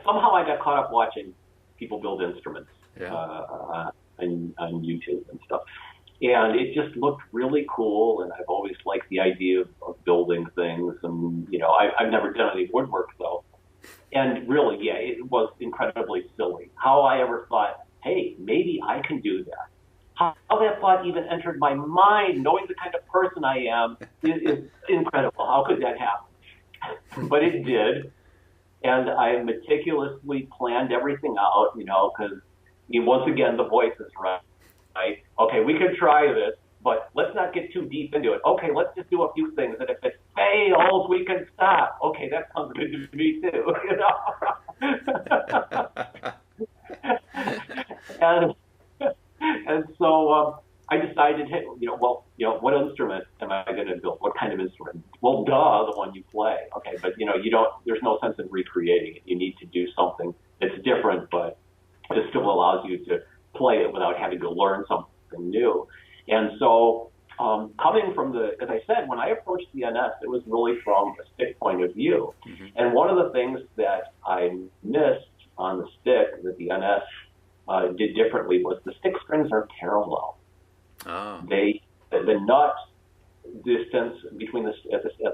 somehow I got caught up watching people build instruments Yeah. on YouTube and stuff, and it just looked really cool. And I've always liked the idea of building things, and I've never done any woodwork though. And really, yeah, it was incredibly silly. How I ever thought, hey, maybe I can do that. How that thought even entered my mind, knowing the kind of person I am, is incredible. How could that happen? But it did. And I meticulously planned everything out, because once again, the voice is right. Okay, we could try this, but let's not get too deep into it. Okay, let's just do a few things, and if it fails, we can stop. Okay, that sounds good to me too, and so I decided, hey, what instrument am I going to build? What kind of instrument? Well, duh, the one you play. Okay, but there's no sense in recreating it. You need to do something that's different, but it still allows you to play it without having to learn something new. And so, coming from as I said, when I approached the NS, it was really from a stick point of view. Mm-hmm. And one of the things that I missed on the stick that the NS did differently was the stick strings are parallel. Oh. The nut distance between at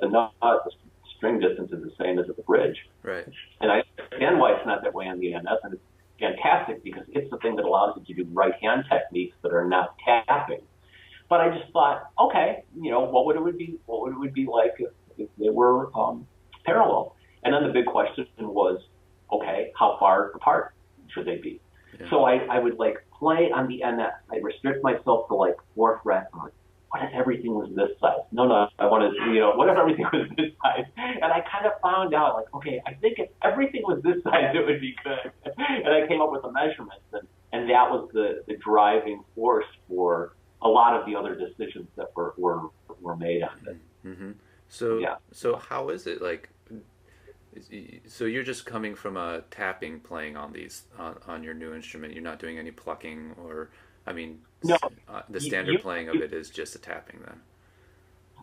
the nut, the string distance is the same as at the bridge. Right. And I understand why it's not that way on the NS, and it's fantastic because it's the thing that allows you to do right hand techniques that are not tapping. But I just thought, okay, what would it be like if they were parallel? And then the big question was, okay, how far apart should they be? Yeah. So I would play on the NS. I restrict myself to 4 frets. I'm like, what if everything was this size? No, I wanted what if everything was this size? And I kind of found out okay, I think if everything was this size, it would be good. And I came up with the measurements, and that was the driving force for a lot of the other decisions that were made on it. Mm-hmm. So yeah. So how is it so you're just coming from a tapping playing on these on your new instrument? You're not doing any plucking no. The standard playing of it is just a tapping then.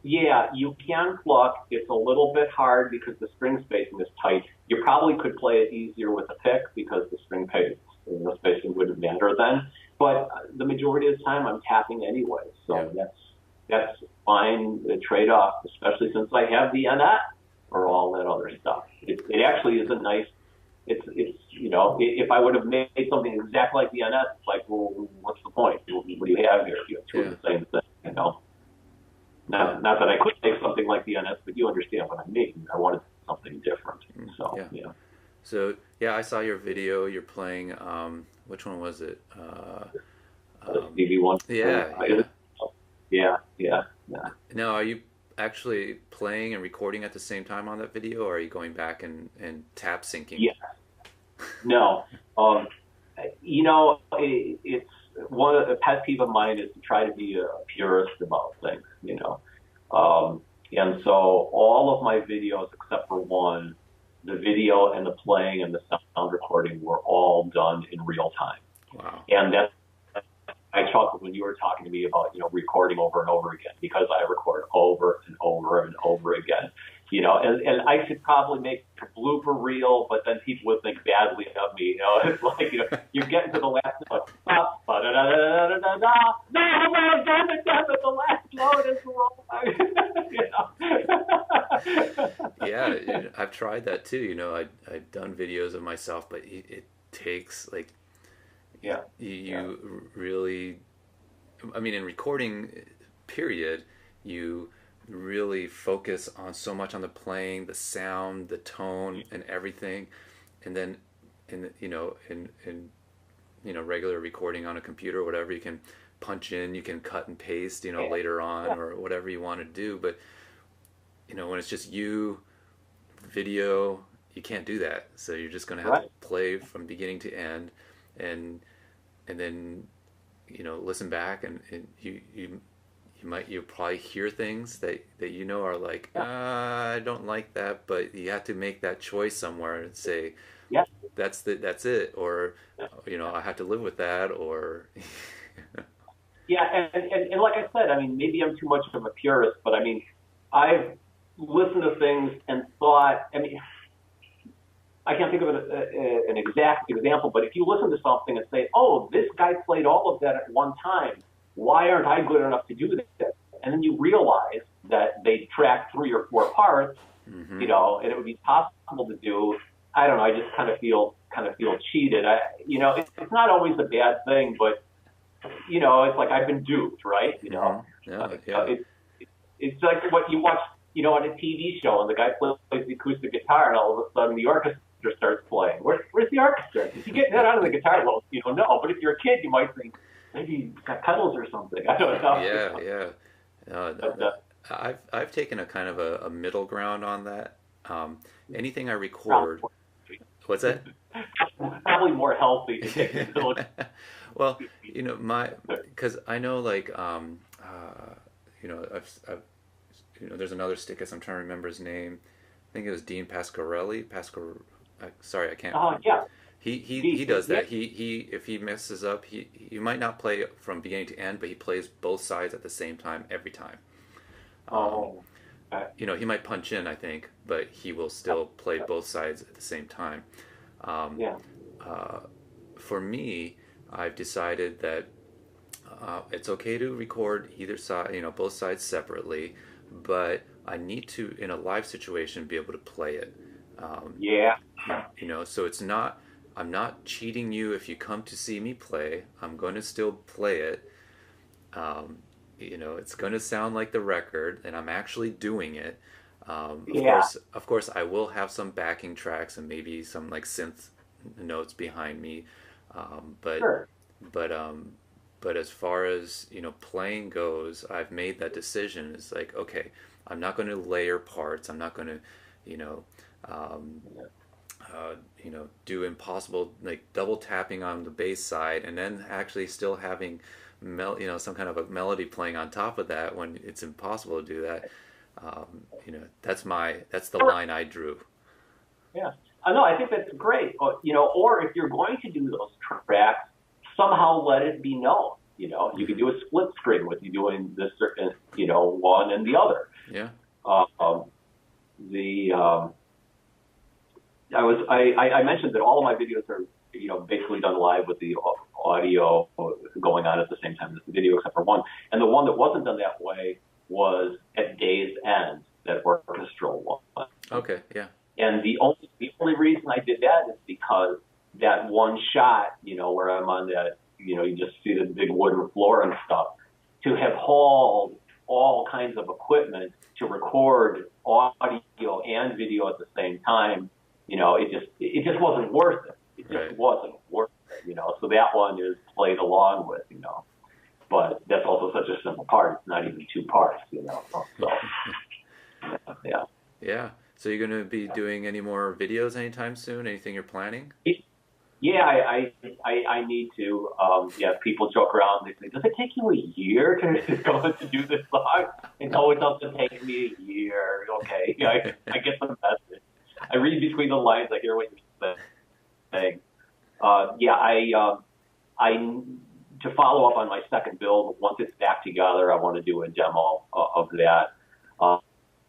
Yeah, you can pluck. It's a little bit hard because the string spacing is tight. You probably could play it easier with a pick because the string spacing wouldn't matter then. But the majority of the time, I'm tapping anyway, so yeah. That's fine. The trade-off, especially since I have the NS or all that other stuff. It actually is a nice. It's if I would have made something exactly like the NS, it's well, what's the point? What do you have here? You have two of the same thing, Not that I could make something like the NS, but you understand what I mean. I wanted something different. So yeah. So yeah, I saw your video. You're playing. Which one was it? The Stevie one. Yeah. Now, are you actually playing and recording at the same time on that video, or are you going back and tap syncing? Yeah. No. It's one of the pet peeve of mine is to try to be a purist about things, and so all of my videos except for one, the video and the playing and the sound recording were all done in real time. Wow. And I chuckled when you were talking to me about, recording over and over again, because I record over and over and over again, and I could probably make a blooper reel, but then people would think badly of me. It's like, you're getting to the last note. Stop. Da-da-da-da-da-da-da. No, well done, but the last note is wrong. Yeah, I've tried that too. I've done videos of myself, but it takes like, Yeah. you really, I mean, in recording period, you really focus on so much on the playing, the sound, the tone, and everything. And then in regular recording on a computer or whatever, you can punch in, you can cut and paste, later on, or whatever you want to do. But when it's just you, video, you can't do that. So you're just going to have to play from beginning to end, and then listen back, and you'll probably hear things that are like, I don't like that, but you have to make that choice somewhere and say, that's it, or I have to live with that, or Yeah, and like I said, I mean, maybe I'm too much of a purist, but I mean, I've listened to things and thought, I mean, I can't think of an exact example, but if you listen to something and say, oh, this guy played all of that at one time, why aren't I good enough to do this? And then you realize that they tracked 3 or 4 parts, and it would be possible to do. I don't know. I just kind of feel cheated. It's not always a bad thing, but it's like I've been duped, right? It's like what you watch, on a TV show, and the guy plays the acoustic guitar, and all of a sudden the orchestra starts playing. Where's the orchestra? Did you get that out of the guitar? Well, no. But if you're a kid, you might think maybe he's got pedals or something. I don't know. Yeah. I've taken a kind of a middle ground on that. Anything I record. What's that? Probably more healthy to take the middle. Well, because I know, like, there's another stickus. I'm trying to remember his name. I think it was Dean Pasquarelli. Sorry, I can't. Yeah. He does that. He if he messes up, he might not play from beginning to end, but he plays both sides at the same time every time. He might punch in, I think, but he will still play both sides at the same time. For me, I've decided that it's okay to record either side, both sides separately, but I need to, in a live situation, be able to play it. So it's not, I'm not cheating you if you come to see me play. I'm going to still play it. It's going to sound like the record, and I'm actually doing it. Of course, I will have some backing tracks and maybe some like synth notes behind me. But as far as playing goes, I've made that decision. It's like, okay, I'm not going to layer parts. I'm not going to do impossible, like double tapping on the bass side and then actually still having some kind of a melody playing on top of that when it's impossible to do that. That's the line I drew. Yeah. No, I think that's great. Or if you're going to do those tracks, somehow let it be known. You can do a split screen with you doing this certain, one and the other. Yeah. I mentioned that all of my videos are, basically done live with the audio going on at the same time as the video, except for one. And the one that wasn't done that way was at Day's End, that orchestral one. Okay, yeah. And the only reason I did that is because that one shot, where I'm on that, you just see the big wooden floor and stuff, to have hauled all kinds of equipment to record audio and video at the same time, it just wasn't worth it. It just wasn't worth it, So that one is played along with, But that's also such a simple part. It's not even 2 parts, So, yeah. Yeah. So you're going to be doing any more videos anytime soon? Anything you're planning? Yeah, I need to. People joke around. They say, "Does it take you a year to do this song?" And no, it doesn't take me a year. Okay, I get the message. I read between the lines. I hear what you're saying. I to follow up on my second build, once it's back together, I want to do a demo of that.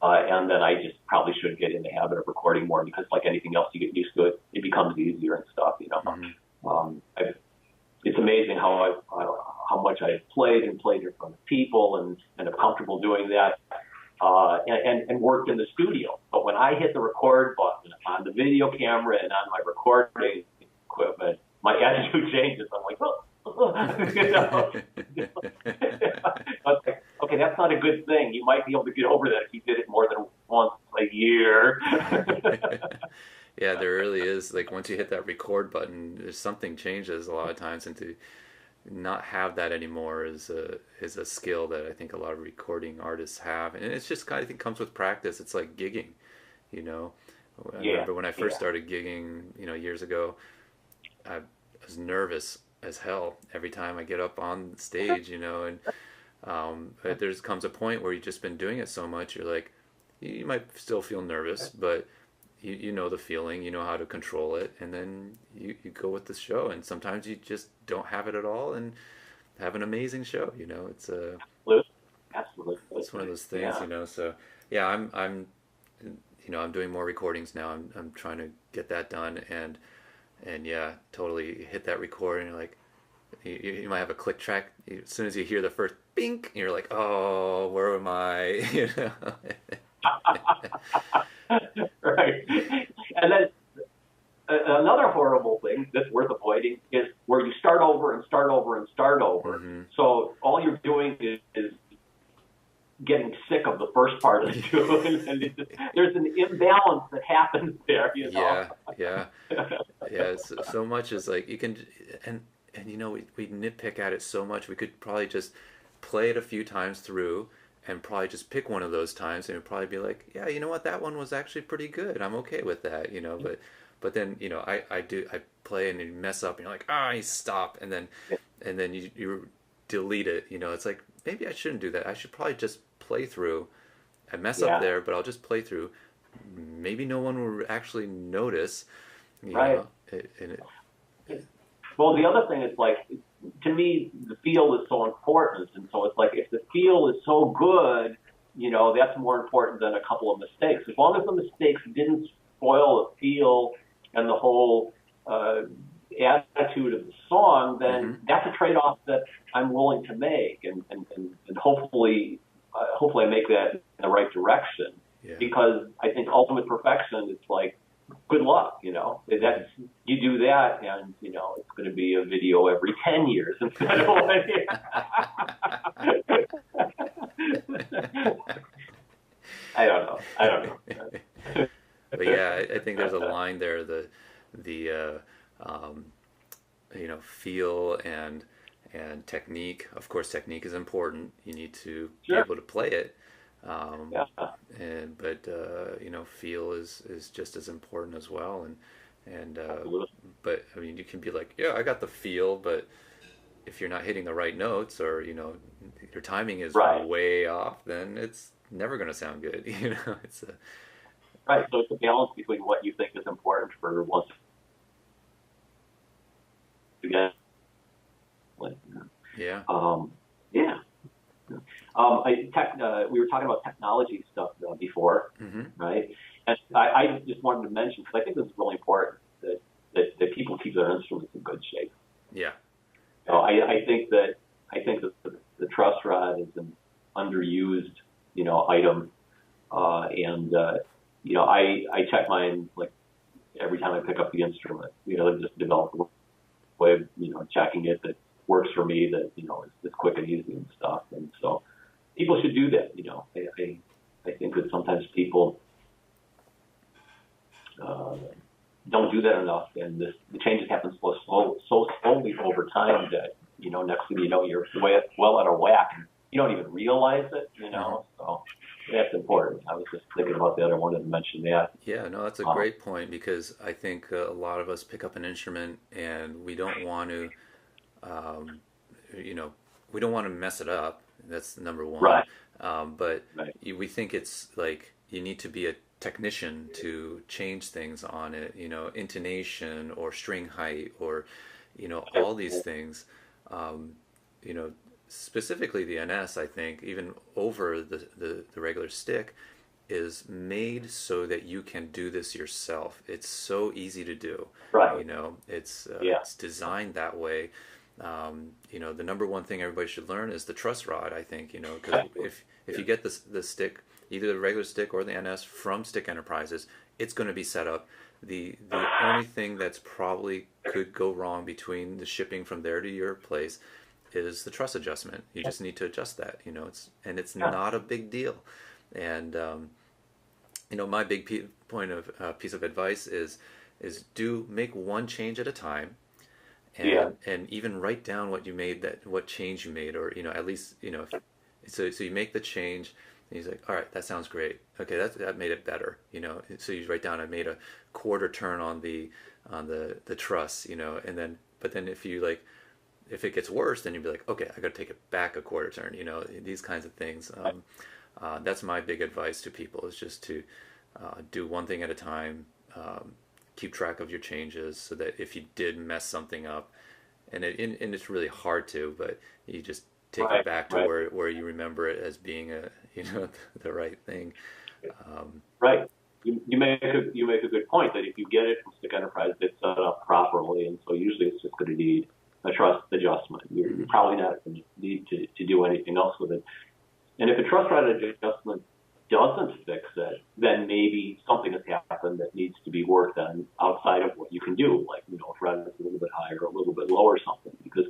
And then I just probably should get in the habit of recording more, because like anything else, you get used to it, it becomes easier and stuff, you know. Mm-hmm. It's amazing how much I've played in front of people and am comfortable doing that, and worked in the studio. But when I hit the record button on the video camera and on my recording equipment, my attitude changes. I'm like, oh. You know? Okay, that's not a good thing. You might be able to get over that if you did it more than once a year. Yeah, there really is. Like, once you hit that record button, there's something changes a lot of times, and to not have that anymore is a skill that I think a lot of recording artists have, and it's just I think comes with practice. It's like gigging, you know. I remember when I first started gigging, you know, years ago, I was nervous as hell every time I get up on stage, you know, and but there comes a point where you've just been doing it so much, you're like, you might still feel nervous, but you know the feeling, you know how to control it, and then you go with the show, and sometimes you just don't have it at all and have an amazing show, you know. It's absolutely it's one of those things, you know. So yeah, I'm you know, I'm doing more recordings now. I'm trying to get that done, and yeah, totally hit that record, and you're like, you might have a click track. As soon as you hear the first bink, you're like, oh, where am I? You know? Right. And then another horrible thing that's worth avoiding is where you start over and start over and start over. Mm-hmm. So all you're doing is getting sick of the first part of the tune, and there's an imbalance that happens there. You know? Yeah. So much is like you can, and you know, we nitpick at it so much. We could probably just play it a few times through, and probably just pick one of those times, and it'd probably be like, yeah, you know what, that one was actually pretty good. I'm okay with that, you know. But then, you know, I play and you mess up, and you're like, you stop, and then you delete it. You know, it's like, maybe I shouldn't do that. I should probably just play through. I mess up there, but I'll just play through. Maybe no one will actually notice. You know, well, the other thing is, like, to me, the feel is so important. And so it's like, if the feel is so good, you know, that's more important than a couple of mistakes. As long as the mistakes didn't spoil the feel and the whole attitude of the song, then that's a trade-off that I'm willing to make. And hopefully I make that in the right direction. Yeah. Because I think ultimate perfection, it's like, good luck, you know. That's, you do that, and you know it's going to be a video every 10 years instead of 1 year. I don't know. But yeah, I think there's a line there. The you know, feel and technique. Of course, technique is important. You need to be able to play it. But you know, feel is just as important as well, and but I mean, you can be like, yeah, I got the feel, but if you're not hitting the right notes, or you know, your timing is way off, then it's never going to sound good. You know, it's right. So it's a balance between what you think is important for once again. Yeah. We were talking about technology stuff before, right? And I just wanted to mention, because I think this is really important, that people keep their instruments in good shape. Yeah. So I think that the truss rod is an underused, you know, item, and you know, I check mine like every time I pick up the instrument. You know, I just developed a way of, you know, checking it that works for me, that, you know, is quick and easy and stuff. And so people should do that, you know. I think that sometimes people don't do that enough, and the changes happen so slowly over time that, you know, next thing you know, you're well out of whack, and you don't even realize it, you know. So that's important. I was just thinking about that. I wanted to mention that. Yeah, no, that's a great point, because I think a lot of us pick up an instrument and we don't want to, you know, we don't want to mess it up. That's number one. Right. But we think it's like you need to be a technician to change things on it, you know, intonation or string height or, you know, all these things. you know, specifically the NS, I think, even over the regular stick, is made so that you can do this yourself. It's so easy to do. Right. You know, Yeah. it's designed that way. You know, the number one thing everybody should learn is the truss rod, I think, you know, because if you get the stick, either the regular stick or the NS from Stick Enterprises, it's going to be set up. The only thing that's probably could go wrong between the shipping from there to your place is the truss adjustment. You just need to adjust that, you know, it's Yeah. not a big deal. And you know, my big piece of advice is do make one change at a time, Yeah. and even write down what change you made, or you know, at least, you know, so you make the change, and he's like, all right, that sounds great. Okay, that made it better, you know. So you write down, I made a quarter turn on the truss, you know, and then but then if it gets worse, then you'd be like, okay, I got to take it back a quarter turn, you know, these kinds of things. That's my big advice to people, is just to do one thing at a time. Keep track of your changes so that if you did mess something up, and it's really hard to, but you just take it Right. back to Right. where you remember it as being you know, the right thing. Right. You make a good point that if you get it from Stick Enterprise, it's set up properly, and so usually it's just going to need a truss adjustment. You're probably not going to need to do anything else with it. And if a truss rod adjustment doesn't fix it, then maybe something has happened that needs to be worked on outside of what you can do, like, you know, if rod is a little bit higher or a little bit lower or something. Because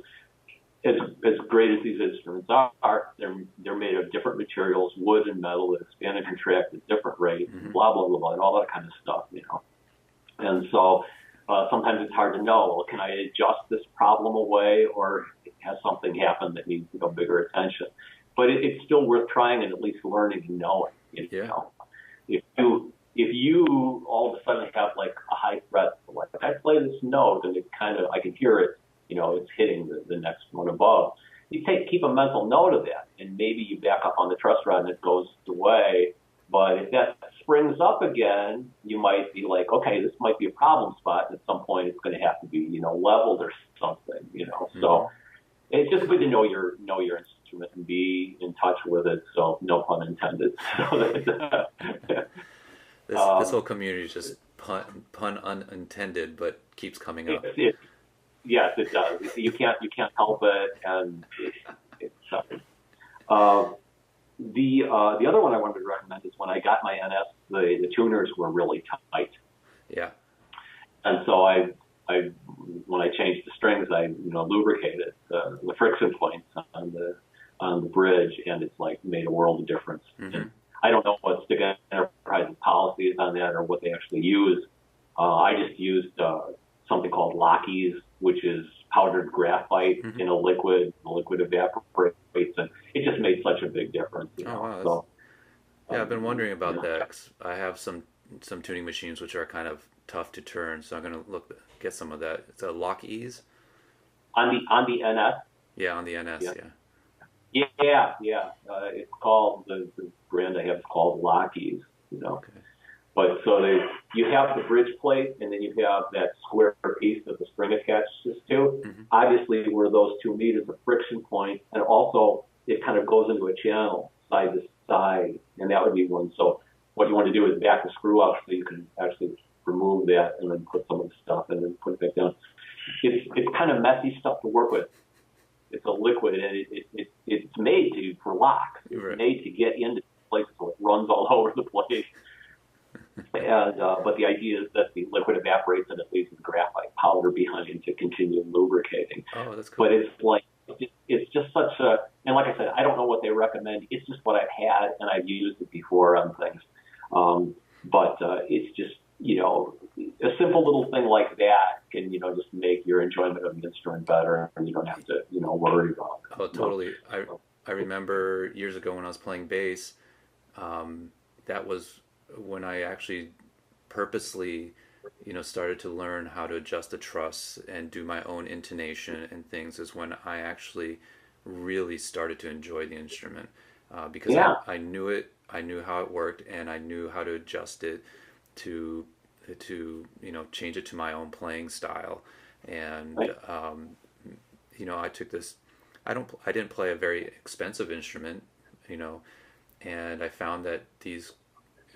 as great as these instruments are, they're made of different materials, wood and metal, that expand and contract at different rates, blah, blah, blah, blah, and all that kind of stuff, you know. And so sometimes it's hard to know, well, can I adjust this problem away, or has something happened that needs, you know, bigger attention? But it's still worth trying and at least learning and knowing, you know. If you all of a sudden have like a high fret, like I play this note and I can hear it, you know, it's hitting the next one above. You keep a mental note of that, and maybe you back up on the truss rod and it goes away. But if that springs up again, you might be like, okay, this might be a problem spot, and at some point it's going to have to be, you know, leveled or something, you know. So it's just good to know your instrument and be in touch with it. So no pun intended. This whole community is just pun unintended, but keeps coming up. Yes, it does. You can't help it, and it's something. The other one I wanted to recommend is when I got my NS, the tuners were really tight. Yeah. And so when I changed the strings, I, you know, lubricated the friction points on the bridge, and it's like made a world of difference. And I don't know what Stick Enterprise's policy is on that or what they actually use. I just used something called Lockies, which is powdered graphite in a liquid. The liquid evaporates, and it just made such a big difference. You know? Wow. So, yeah, I've been wondering about that. 'Cause I have some tuning machines which are kind of tough to turn, so I'm gonna get some of that. It's a Lock Ease. on the NS. Yeah, on the NS. Yeah. Yeah. It's called the brand I have is called Lockies. You know. Okay. But so you have the bridge plate, and then you have that square piece that the spring attaches to. Obviously, where those two meet is a friction point, and also it kind of goes into a channel side to side, and that would be one. So what you want to do is back the screw out so you can actually remove that and then put some of the stuff and then put it back down. It's kind of messy stuff to work with. It's a liquid, and it's made for lock. It's made to get into places so it runs all over the place. And but the idea is that the liquid evaporates and it leaves the graphite powder behind to continue lubricating. Oh, that's cool. But it's like it's just such a, and like I said, I don't know what they recommend. It's just what I've had, and I've used it before on things. But it's just, you know, a simple little thing like that can, you know, just make your enjoyment of the instrument better, and you don't have to, you know, worry about it. Oh, totally. I remember years ago when I was playing bass, that was when I actually purposely, you know, started to learn how to adjust the truss and do my own intonation and things, is when I actually really started to enjoy the instrument, because I knew it, I knew how it worked, and I knew how to adjust it to you know, change it to my own playing style. And you know, I took this I didn't play a very expensive instrument, you know, and I found that these,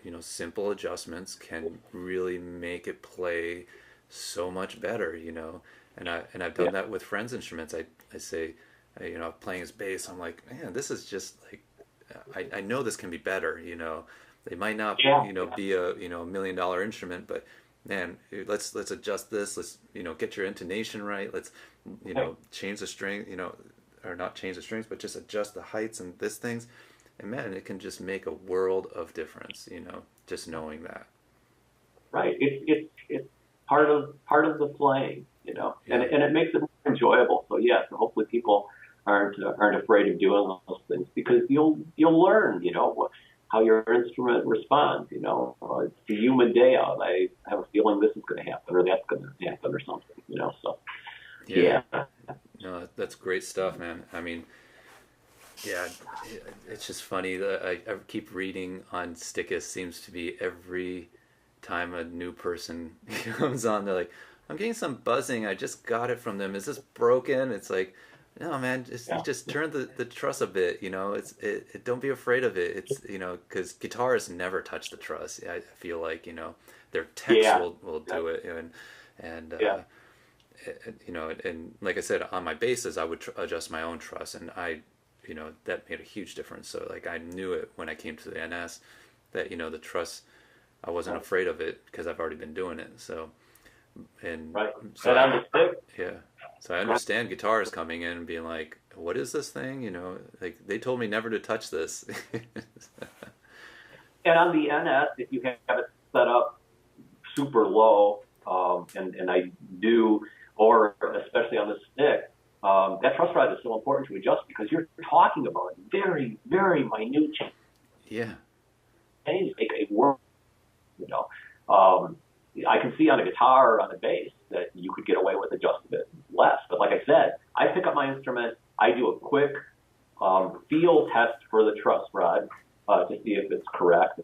you know, simple adjustments can really make it play so much better, you know. And I've done Yeah. that with friends' instruments. I say, you know, playing his bass, I'm like, man, this is just like, I know this can be better, you know. They might not, Yeah. you know, be a, you know, $1 million instrument, but man, let's adjust this. Let's, you know, get your intonation right. Let's, you Okay. know, change the string, you know, or not change the strings, but just adjust the heights and this things. And man, it can just make a world of difference, you know, just knowing that. Right. It's part of the playing, you know, and Yeah. it makes it more enjoyable. So yeah, so hopefully people aren't afraid of doing those things, because you'll learn, you know, how your instrument responds. You know, it's a human day out. I have a feeling this is going to happen, or that's going to happen, or something. You know, so Yeah. yeah, No, that's great stuff, man. I mean, yeah, it's just funny that I keep reading on Stickus. Seems to be every time a new person comes on, they're like, "I'm getting some buzzing. I just got it from them. Is this broken?" It's like, no, man, yeah, just turn the truss a bit. You know, don't be afraid of it. It's, you know, because guitarists never touch the truss. I feel like, you know, their techs yeah, will yeah, do it, and yeah. you know, and like I said, on my basses, I would adjust my own truss, and you know, that made a huge difference. So like I knew it when I came to the NS that, you know, the truss, I wasn't afraid of it because I've already been doing it. So and Right. so And on the stick, yeah, so I understand guitars coming in and being like, what is this thing? You know, like they told me never to touch this. and on the NS, if you have it set up super low, and I do, or especially on the stick, that truss rod is so important to adjust, because you're talking about very, very minute Yeah. changes make a world, you know. I can see on a guitar or on a bass that you could get away with adjusting it less. But like I said, I pick up my instrument, I do a quick feel test for the truss rod to see if it's correct,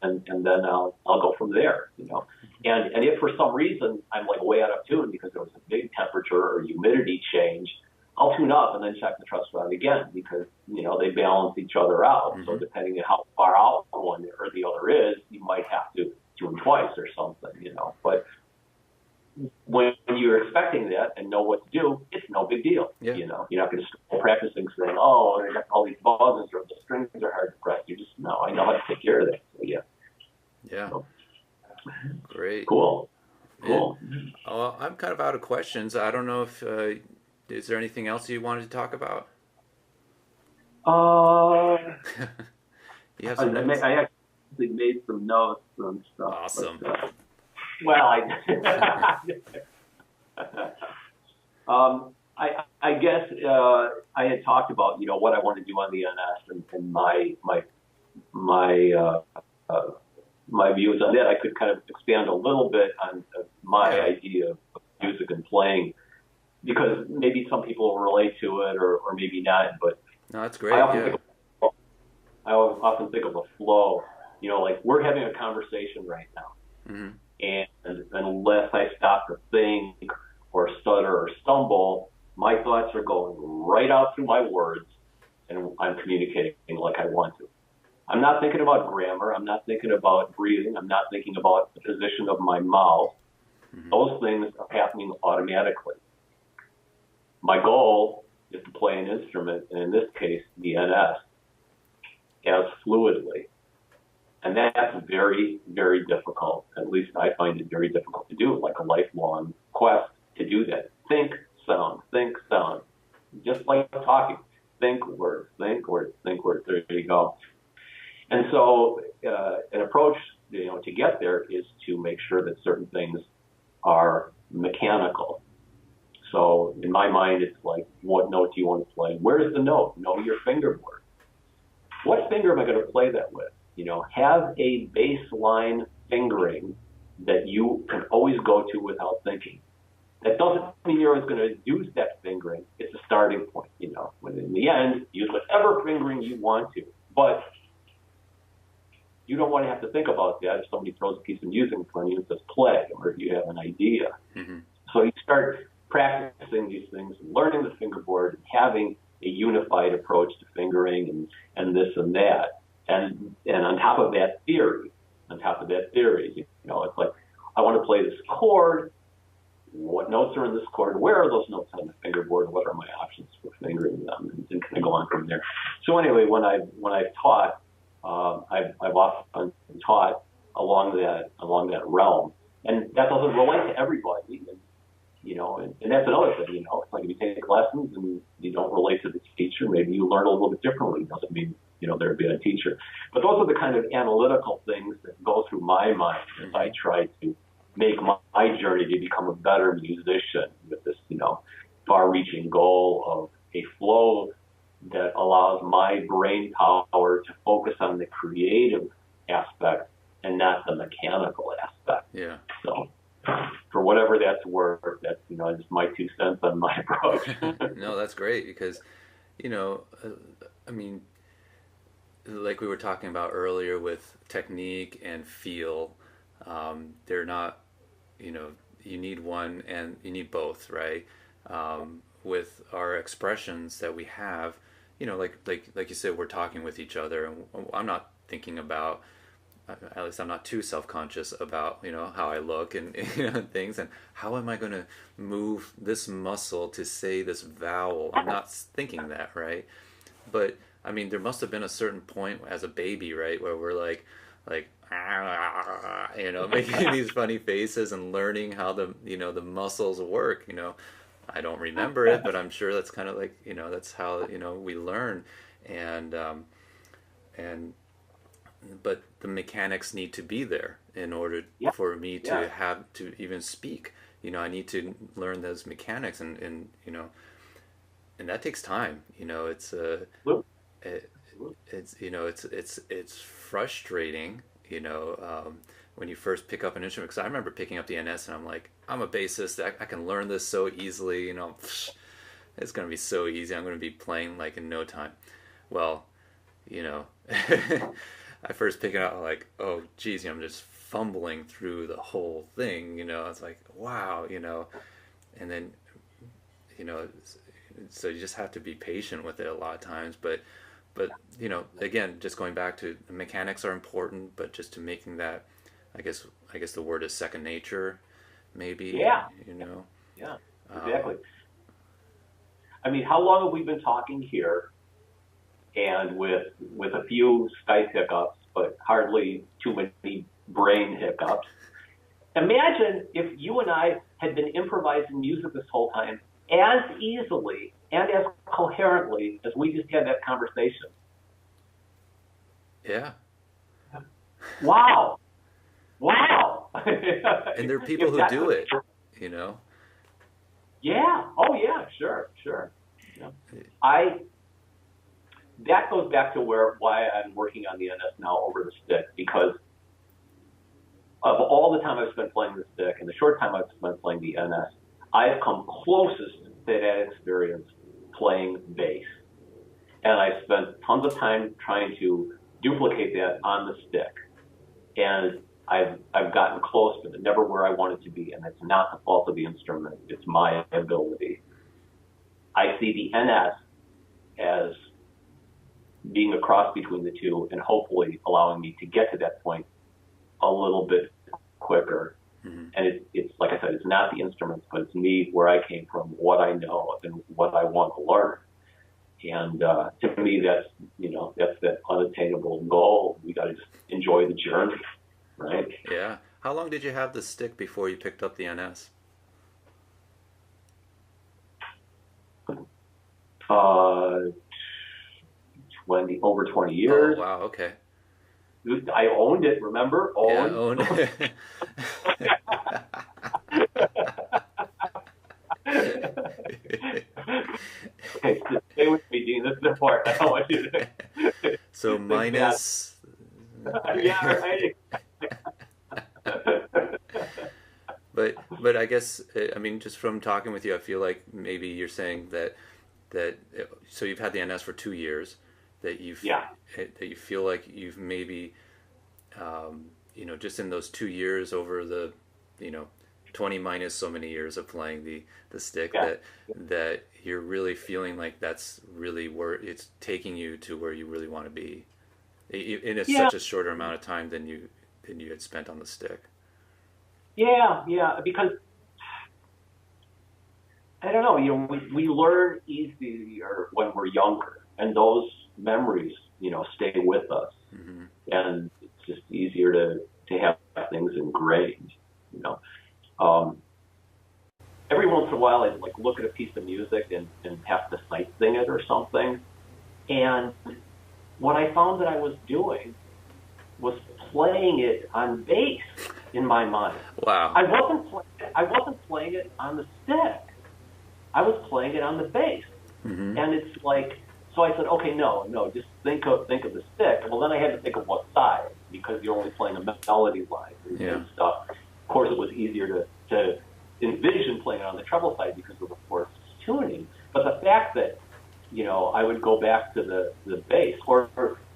and then I'll go from there, you know. And if for some reason I'm like way out of tune because there was a big temperature or humidity change, I'll tune up and then check the truss rod again, because, you know, they balance each other out. Mm-hmm. So depending on how far out one or the other is, you might have to tune twice or something, you know. But when you're expecting that and know what to do, it's no big deal. Yeah. You know, you're not going to start practicing saying, "Oh, I got all these buzzes," or "the strings are hard to press." You just, no, I know how to take care of that. So yeah. Yeah. So, Great. cool. And, Cool. well, I'm kind of out of questions. I don't know if is there anything else you wanted to talk about? You have some notes? I actually made some notes and stuff. Awesome. But, well, I guess I had talked about, you know, what I want to do on the NS, and my views on that. I could kind of expand a little bit on my Yeah. idea of music and playing, because maybe some people will relate to it, or maybe not. But No, that's great. I often Yeah. I often think of a flow. You know, like we're having a conversation right now, Mm-hmm. and unless I stop to think or stutter or stumble, my thoughts are going right out through my words, and I'm communicating like I want to. I'm not thinking about grammar. I'm not thinking about breathing. I'm not thinking about the position of my mouth. Mm-hmm. Those things are happening automatically. My goal is to play an instrument, and in this case, the NS, as fluidly. And that's very, very difficult. At least I find it very difficult to do, like a lifelong quest to do that. Think sound, think sound. Just like talking. Think words, think words, think words. There you go. And so an approach, you know, to get there is to make sure that certain things are mechanical. So in my mind, it's like, what note do you want to play? Where's the note? Know your fingerboard. What finger am I going to play that with? You know, have a baseline fingering that you can always go to without thinking. That doesn't mean you're always going to use that fingering. It's a starting point, you know. When in the end, use whatever fingering you want to. But you don't want to have to think about that if somebody throws a piece of music in front of you and says play, or if you have an idea. Mm-hmm. So you start practicing these things, learning the fingerboard fingerboard, and having a unified approach to fingering and this and that. And on top of that theory, it's like, I want to play this chord. What notes are in this chord? Where are those notes on the fingerboard? What are my options for fingering them? And kind of go on from there. So anyway, when I've taught, I've often taught along that realm, and that doesn't relate to everybody. And that's another thing. It's like if you take lessons and you don't relate to the teacher, maybe you learn a little bit differently. It doesn't mean they're a bad teacher. But those are the kind of analytical things that go through my mind as I try to make my journey to become a better musician with this, far-reaching goal of a flow that allows my brain power to focus on the creative aspect and not the mechanical aspect. Yeah. So, for whatever that's worth, that's just my 2 cents on my approach. No, that's great because, I mean, like we were talking about earlier with technique and feel, they're not, you need one and you need both, right? With our expressions that we have, like you said, we're talking with each other, and I'm not thinking about, at least I'm not too self-conscious about, how I look and things, and how am I going to move this muscle to say this vowel? I'm not thinking that, right? But I mean, there must have been a certain point as a baby, right, where we're like, making these funny faces and learning how the muscles work. I don't remember it, but I'm sure that's kind of like, that's how, we learn. But the mechanics need to be there in order for me to have to even speak. I need to learn those mechanics, and and that takes time. It's frustrating. When you first pick up an instrument, because I remember picking up the NS and I'm like, I'm a bassist. I can learn this so easily. It's going to be so easy. I'm going to be playing like in no time. Well, I first pick it up like, oh geez, I'm just fumbling through the whole thing. It's like, wow, and then, so you just have to be patient with it a lot of times. But again, just going back to the mechanics are important, but just to making that, I guess the word is second nature, maybe. Yeah. Yeah, exactly. I mean, how long have we been talking here? And with a few Skype hiccups, but hardly too many brain hiccups. Imagine if you and I had been improvising music this whole time as easily and as coherently as we just had that conversation. Yeah. Wow. And there are people who do it, Yeah. Oh, yeah. Sure. That goes back to why I'm working on the NS now over the stick, because of all the time I've spent playing the stick and the short time I've spent playing the NS, I've come closest to that experience playing bass. And I've spent tons of time trying to duplicate that on the stick. And I've gotten close, but never where I want it to be. And it's not the fault of the instrument. It's my ability. I see the NS as being a cross between the two and hopefully allowing me to get to that point a little bit quicker. Mm-hmm. And it's like I said, it's not the instruments, but it's me, where I came from, what I know, and what I want to learn. And to me, that's that unattainable goal. We got to just enjoy the journey, right? Yeah. How long did you have the stick before you picked up the NS? Over 20 years. Oh, wow, okay. I owned it, remember? Yeah, owned it. Okay, stay with me, Dean. This is the part I don't want you to... So minus... Yeah, right. But I guess, I mean, just from talking with you, I feel like maybe you're saying that so you've had the NS for 2 years, that you feel like you've maybe just in those 2 years over the 20 minus so many years of playing the stick, Yeah. that you're really feeling like that's really where it's taking you to where you really want to be in Yeah. such a shorter amount of time than you had spent on the stick. Yeah. Yeah. Because I don't know, we learn easier when we're younger, and those memories, stay with us, Hmm. and it's just easier to have things ingrained, you know. Um, every once in a while, I'd like look at a piece of music and have to sight sing it or something, and what I found that I was doing was playing it on bass in my mind. Wow. I wasn't playing it on the stick. I was playing it on the bass. Hmm. And it's like, so I said, okay, no, just think of the stick. Well, then I had to think of what side, because you're only playing a melody line Yeah. and stuff. Of course, it was easier to envision playing it on the treble side because of the fourth tuning. But the fact that, I would go back to the bass, or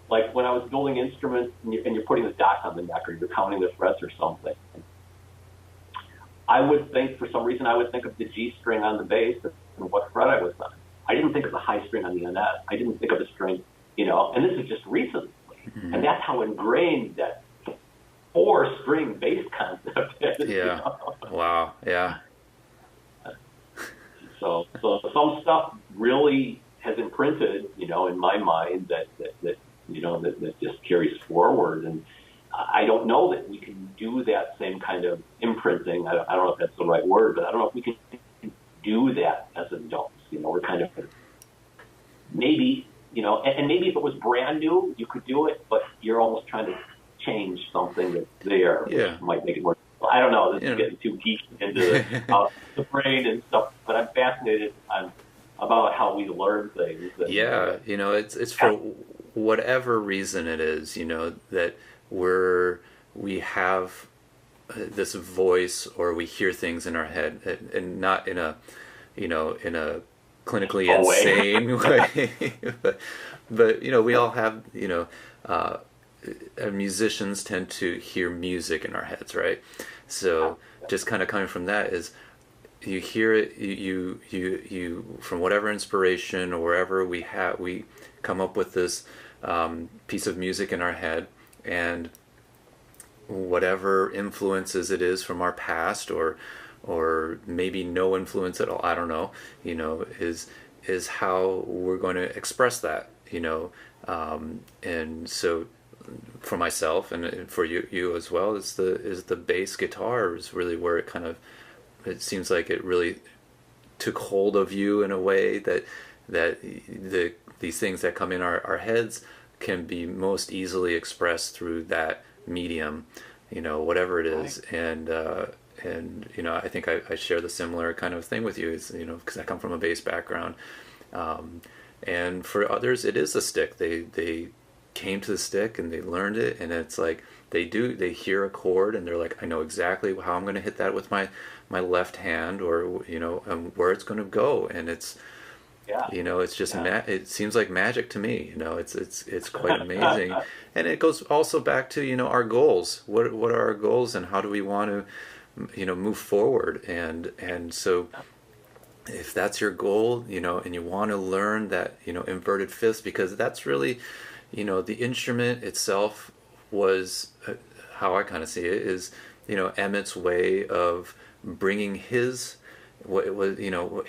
like when I was building instruments and you're putting the dots on the neck, or you're counting the frets or something, I would think, for some reason, I would think of the G string on the bass and what fret I was on. I didn't think of the high string on the NS. I didn't think of the string, and this is just recently. Hmm. And that's how ingrained that four-string bass concept is. Yeah. Wow. Yeah. So some stuff really has imprinted, in my mind that just carries forward. And I don't know that we can do that same kind of imprinting. I don't know if that's the right word, but I don't know if we can do that as adults. We're kind of maybe, and maybe if it was brand new, you could do it, but you're almost trying to change something that's there, Yeah. which might make it more. I don't know. This is getting too geeky into the brain and stuff, but I'm fascinated about how we learn things. And, Yeah. It's for whatever reason it is, that we have this voice, or we hear things in our head, and not in a in a clinically insane way, but we all have, musicians tend to hear music in our heads, right? So just kind of coming from that is, you hear it, you from whatever inspiration or wherever we come up with this piece of music in our head, and whatever influences it is from our past, or maybe no influence at all, I don't know, is how we're going to express that, and so for myself, and for you as well, is the bass guitar is really where it seems like it really took hold of you in a way that these things that come in our heads can be most easily expressed through that medium, whatever it is. Right. And I think I share the similar kind of thing with you, is, because I come from a bass background, and for others it is a stick. They came to the stick and they learned it, and it's like they hear a chord and they're like, I know exactly how I'm going to hit that with my left hand, or where it's going to go, and it's it's just it seems like magic to me. It's quite amazing. And it goes also back to our goals. What are our goals, and how do we want to move forward? And so if that's your goal, and you want to learn that inverted fifths, because that's really the instrument itself was, how I kind of see it, is Emmett's way of bringing his what it was,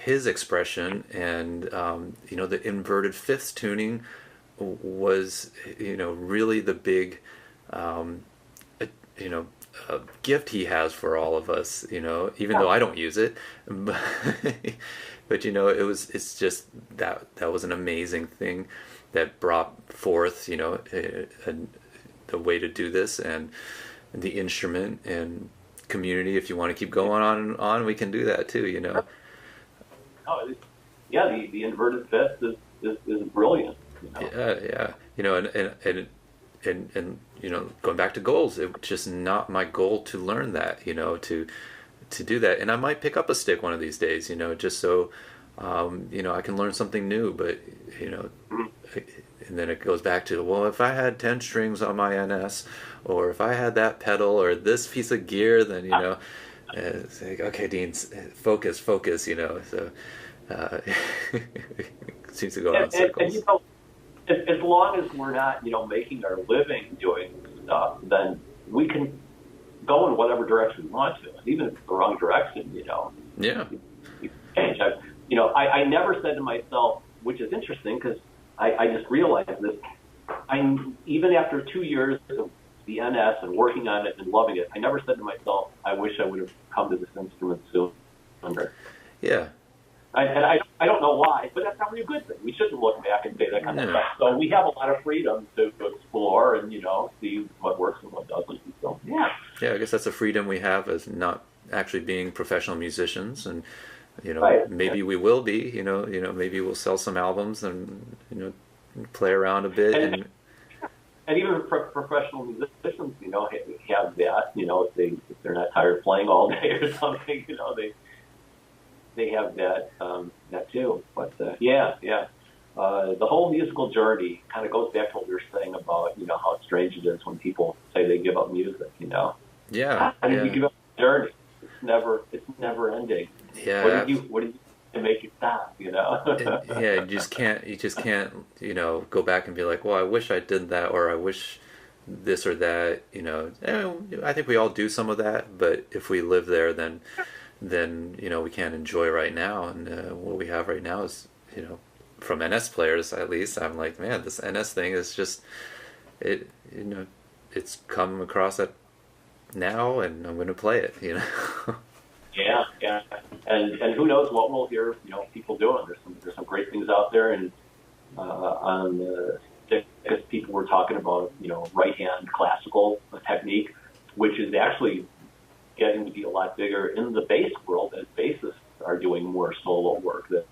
his expression, and the inverted fifths tuning was really the big gift he has for all of us, even though I don't use it, but it's just that was an amazing thing that brought forth the way to do this, and the instrument and community. If you want to keep going on and on, we can do that too. Oh, yeah, the inverted fifth is brilliant. Yeah. And going back to goals, it was just not my goal to learn that, to do that. And I might pick up a stick one of these days, just so I can learn something new. But and then it goes back to, well, if I had 10 strings on my NS, or if I had that pedal or this piece of gear, then It's like, okay, Dean, focus, you know. So uh, seems to go around And circles. as long as we're not, making our living doing stuff, then we can go in whatever direction we want to. And even if it's the wrong direction, Yeah, you change. I never said to myself, which is interesting because I just realized this. Even after 2 years of the NS and working on it and loving it, I never said to myself, I wish I would have come to this instrument sooner. yeah, I don't know why, but that's probably a good thing. We shouldn't look back and say that kind of stuff. So we have a lot of freedom to explore and, see what works and what doesn't. So, yeah. Yeah, I guess that's a freedom we have as not actually being professional musicians, and Right. maybe we will be. Maybe we'll sell some albums and play around a bit. And even professional musicians, have that, if they're not tired of playing all day or something, they have that too. But yeah. The whole musical journey kind of goes back to what we were saying about, how strange it is when people say they give up music, Yeah, How do yeah, you give up the journey? It's never ending. yeah. What did you do to make it stop, Yeah, you just can't, go back and be like, well, I wish I did that, or I wish this or that, I think we all do some of that, but if we live there, then we can't enjoy right now, and what we have right now is, from NS players at least, I'm like, man, this NS thing is just, it, it's come across it now, and I'm going to play it, Yeah. And who knows what we'll hear, people doing. There's some great things out there, and on the because people were talking about, right hand classical technique, which is actually getting to be a lot bigger in the bass world as bassists are doing more solo work that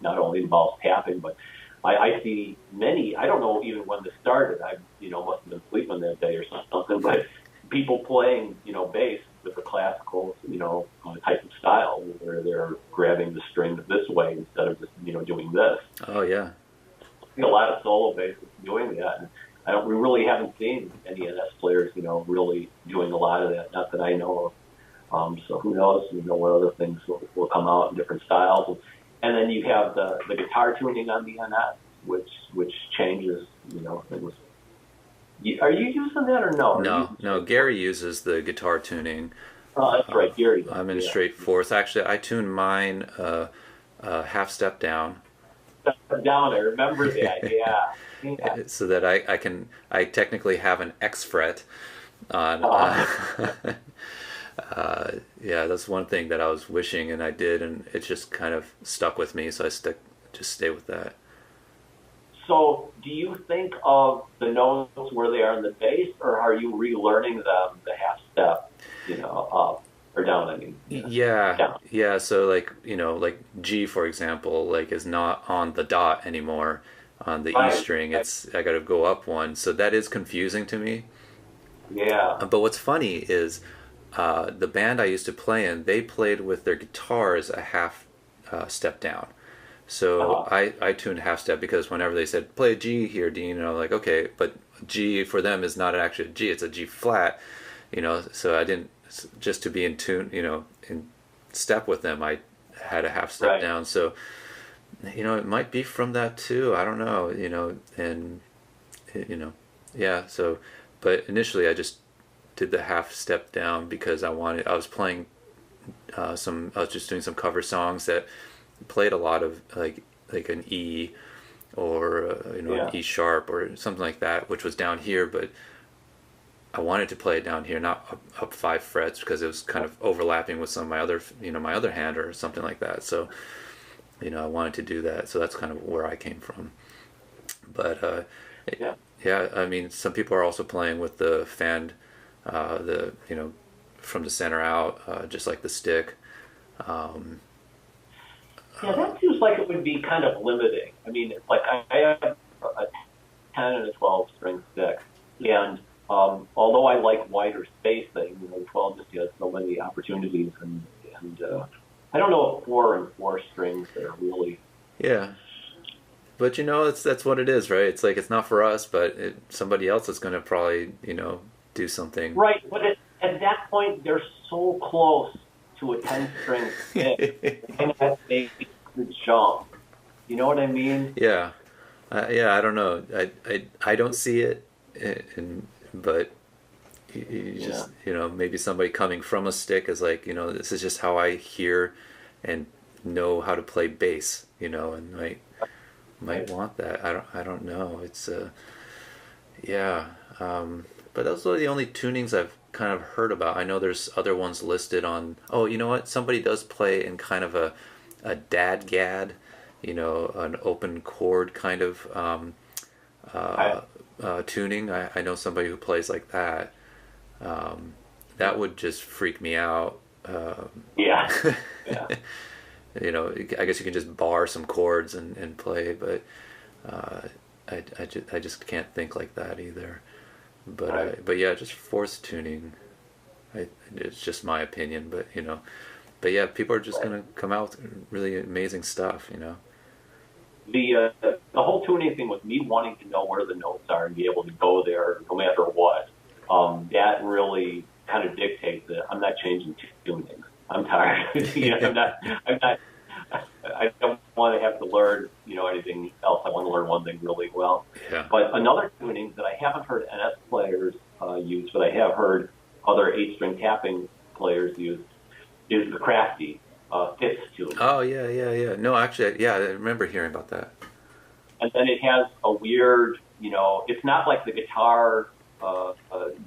not only involves tapping, but I see many, I don't know even when this started, I must have been sleeping that day or something, but people playing, bass with a classical, type of style where they're grabbing the string this way instead of just, doing this. Oh, yeah. I see a lot of solo bassists doing that. And we really haven't seen any NS players, really doing a lot of that, not that I know of. So who knows, what other things will come out in different styles. And then you have the guitar tuning on the NS, which changes, things. Are you using that or no? No, Gary uses the guitar tuning. Oh, that's right, Gary. I'm in straight fourth. Actually, I tune mine half step down. Down, I remember that, yeah. So that I technically have an X fret on. Yeah, that's one thing that I was wishing, and I did, and it just kind of stuck with me, so I just stay with that. So, do you think of the notes where they are in the bass, or are you relearning them the half step, up or down? I mean, down. Yeah. So like G, for example, like is not on the dot anymore on the E string. I got to go up one, so that is confusing to me. Yeah. But what's funny is the band I used to play in, they played with their guitars a half step down. So I tuned half step because whenever they said play a G here, Dean, and I'm like, okay, but G for them is not actually a G, it's a G flat, so I didn't, just to be in tune, in step with them, I had a half step down. So, it might be from that too. I don't know, and, yeah. So, but initially I just did the half step down because I was playing I was just doing some cover songs that played a lot of like an E or an E sharp or something like that, which was down here, but I wanted to play it down here, not up 5 frets, because it was kind of overlapping with some of my other my other hand or something like that. So I wanted to do that, so that's kind of where I came from. But yeah, I mean, some people are also playing with the fan, from the center out, just like the stick. Yeah, that seems like it would be kind of limiting. I mean, it's like I have a 10 and a 12 string stick, and although I like wider spacing, 12 just has so many opportunities, and I don't know if 4 and 4 strings are really. Yeah, but that's what it is, right? It's like it's not for us, but somebody else is going to probably do something. Right, but at that point they're so close to a 10-string stick, and that makes the jump. You know what I mean? Yeah. Yeah, I don't know. I don't see it, but you Yeah. just, maybe somebody coming from a stick is like, this is just how I hear and know how to play bass, and might Right. want that. I don't know. It's yeah. But those are the only tunings I've kind of heard about. I know there's other ones listed on. Oh, you know what? Somebody does play in kind of a dadgad, an open chord kind of I, tuning. I know somebody who plays like that. That would just freak me out. yeah. Yeah. I guess you can just bar some chords and play, but I just can't think like that either. Right. But yeah, just fourth tuning. It's just my opinion, but yeah, people are just Right. gonna come out with really amazing stuff. The whole tuning thing with me wanting to know where the notes are and be able to go there no matter what, that really kind of dictates it. I'm not changing tunings. I'm tired. I'm not. I don't want to have to learn, anything else. I want to learn one thing really well. Yeah. But another tuning that I haven't heard NS players use, but I have heard other 8-string tapping players use, is the crafty fifth tuning. Oh yeah. No, actually, yeah, I remember hearing about that. And then it has a weird, it's not like the guitar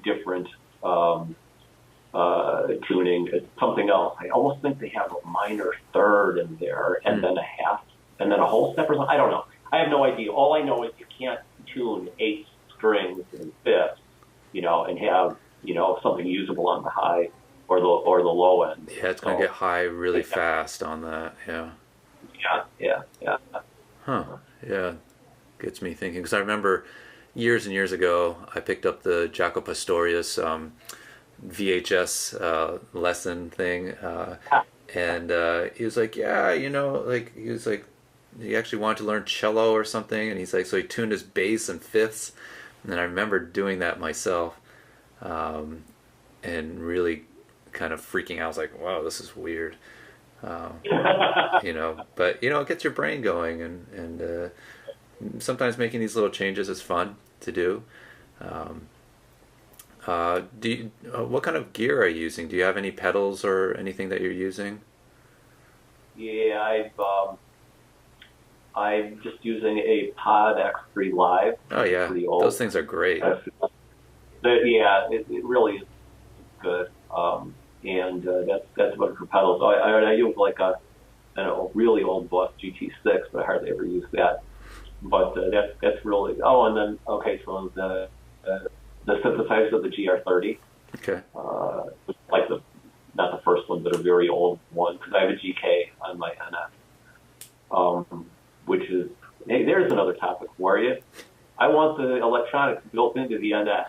different tuning. It's something else. I almost think they have a minor third in there, and then a half, and then a whole step or something. I don't know. I have no idea. All I know is you can't tune 8 strings in fifths, and have, something usable on the high or the low end. Yeah, it's gonna get high really fast on that. Yeah. Yeah. Huh. Yeah. Gets me thinking because I remember years and years ago I picked up the Jaco Pastorius VHS lesson thing, and he was like, yeah, like he was like, he actually wanted to learn cello or something, and he's like, so he tuned his bass in fifths, and then I remember doing that myself, and really kind of freaking out. I was like, wow, this is weird. But it gets your brain going, and sometimes making these little changes is fun to do. What kind of gear are you using? Do you have any pedals or anything that you're using? Yeah, I'm just using a Pod X3 Live. Oh yeah, those things are great. Yeah, it really is good. And that's about it for pedals. I use like a really old Boss GT6, but I hardly ever use that. But that's really. Oh, and then so the synthesizer of the GR30. Okay. Like not the first one, but a very old one, because I have a GK on my NS. Which is, hey, there's another topic for you. I want the electronics built into the NS.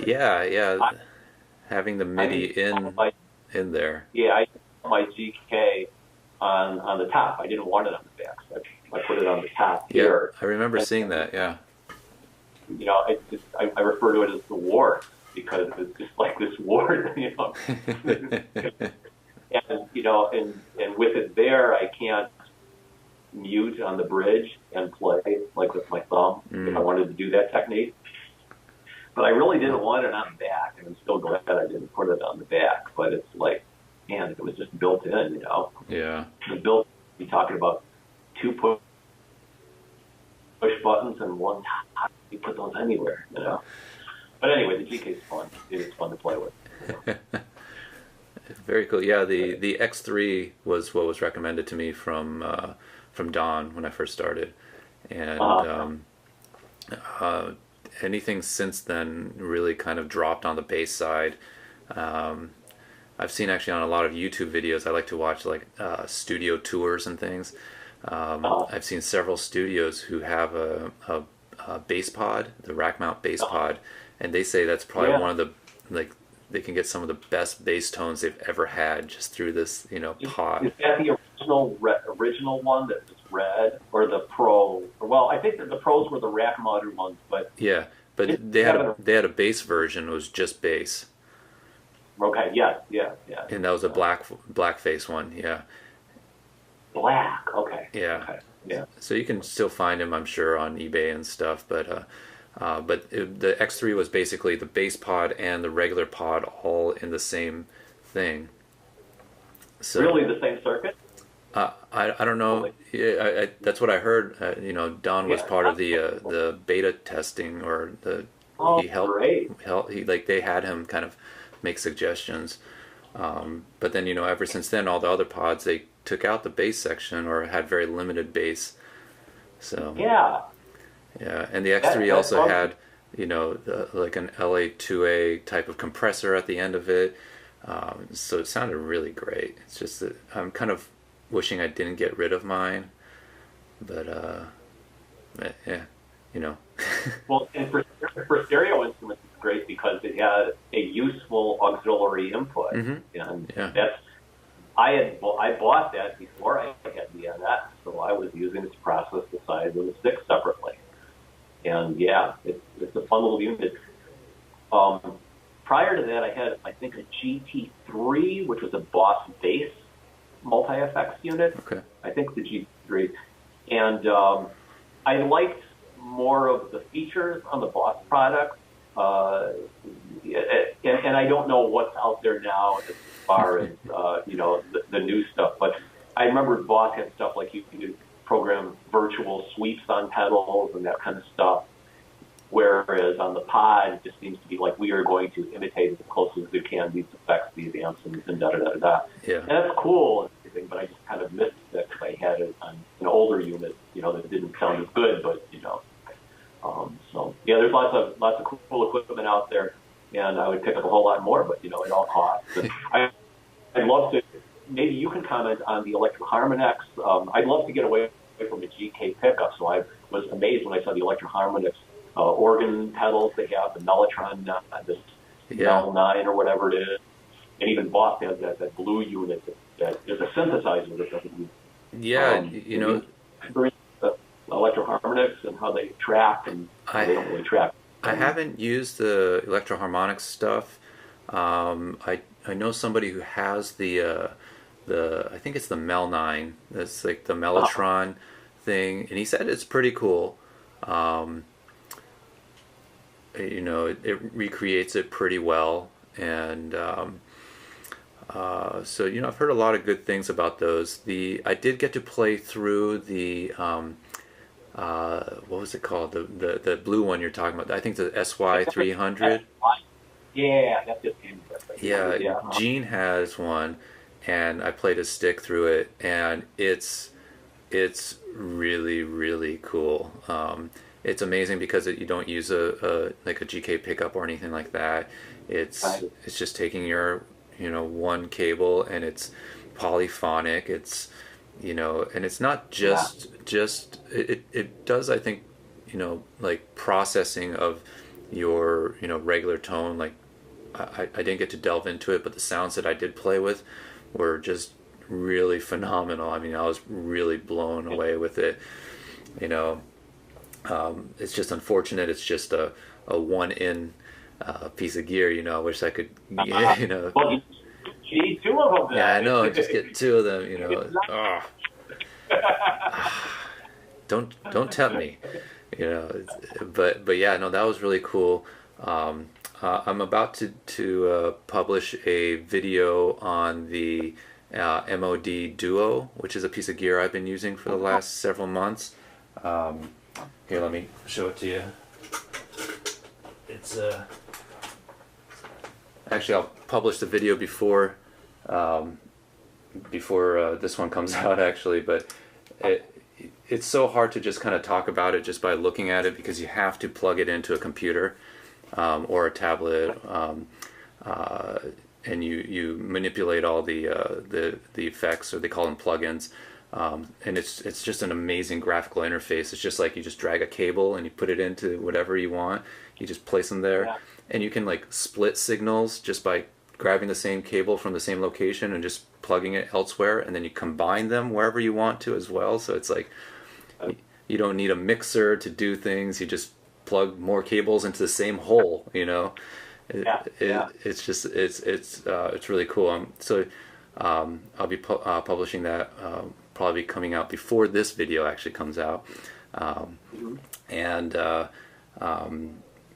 Yeah. Having the MIDI in there. Yeah, I put my GK on the top. I didn't want it on the back, so I put it on the top here. I remember seeing that. Yeah. I refer to it as the ward because it's just like this ward, and with it there, I can't mute on the bridge and play like with my thumb if I wanted to do that technique. But I really didn't want it on the back, and I'm still glad I didn't put it on the back. But it's like, man, it was just built in, Yeah. The built. You're talking about 2 push buttons and 1 top. You put those anywhere, But anyway, the GK is fun. It is fun to play with. Very cool. Yeah, the X3 was what was recommended to me from Don when I first started, and anything since then really kind of dropped on the bass side. I've seen actually on a lot of YouTube videos. I like to watch like studio tours and things. I've seen several studios who have a bass pod, the rack mount bass pod, and they say that's probably one of the they can get some of the best bass tones they've ever had just through this pod. Is that the original one that was red, or the Pro? Well, I think that the Pros were the rack mounted ones, but yeah, but they had a bass version. It was just bass. Okay, yeah. and that was a blackface one. Yeah. Black. Okay. Yeah. Okay. Yeah. So you can still find them, I'm sure, on eBay and stuff. The X3 was basically the base pod and the regular pod all in the same thing. So Really, the same circuit? I don't know. Yeah, that's what I heard. Don was part of the beta testing, or Oh, he helped. great. They had him kind of make suggestions. But then ever since then, all the other pods they took out the bass section or had very limited bass. So Yeah. yeah, and the X3 also had like an LA2A type of compressor at the end of it. So it sounded really great. It's just that I'm kind of wishing I didn't get rid of mine, but yeah, Well, and for stereo instruments, it's great because it had a useful auxiliary input, Mhm. and Yeah. that's I bought that before I had the NS, so I was using it to process the size of the stick separately, and yeah, it's a fun little unit. Prior to that, I think a GT3, which was a Boss bass multi-effects unit. Okay. I think the GT3, and I liked more of the features on the Boss product, and I don't know what's out there now as far as the new stuff. But I remember Boss had stuff like you could program virtual sweeps on pedals and that kind of stuff. Whereas on the pod, it just seems to be like we are going to imitate as close as we can these effects, these amps, and da da da da. Yeah. And that's cool and everything, but I just kind of missed that because I had it on an older unit, that didn't sound as good, but so yeah, there's lots of cool equipment out there, and I would pick up a whole lot more, but at all costs. And I'd love to. Maybe you can comment on the Electro Harmonix. I'd love to get away from the GK pickup, so I was amazed when I saw the Electro Harmonix organ pedals. They have the Mellotron, this Mel 9 or whatever it is, and even Boss has that blue unit that is a synthesizer that doesn't use. Yeah, Electro Harmonix and how they track, and they don't really track. I haven't used the Electro Harmonix stuff. I know somebody who has the I think it's the Mel 9. That's like the Mellotron thing, and he said it's pretty cool. It recreates it pretty well, and so I've heard a lot of good things about those. I did get to play through the what was it called, the blue one you're talking about? I think the SY300. Yeah, that's just him. Yeah, Gene has one, and I played a stick through it, and it's really, really cool. It's amazing because you don't use a GK pickup or anything like that. It's just taking your one cable, and it's polyphonic. It's and it's not just it does, I think, like processing of your regular tone. Like I didn't get to delve into it, but the sounds that I did play with were just really phenomenal. I mean, I was really blown away with it. It's just unfortunate. It's just a one-in piece of gear. I wish I could. Well, you need two of them. Yeah, I know. Just get two of them. Don't tempt me. But yeah, no, that was really cool. I'm about to publish a video on the MOD Duo, which is a piece of gear I've been using for the last several months. Here, let me show it to you. It's actually, I'll publish the video before this one comes out, actually, but it's so hard to just kind of talk about it just by looking at it, because you have to plug it into a computer or a tablet, and you manipulate all the effects, or they call them plugins. And it's just an amazing graphical interface. It's just like you just drag a cable and you put it into whatever you want. You just place them there, and you can like split signals just by grabbing the same cable from the same location and just plugging it elsewhere, and then you combine them wherever you want to as well. So it's like you don't need a mixer to do things. You just plug more cables into the same hole, It's just it's really cool. I'll be publishing that probably coming out before this video actually comes out. And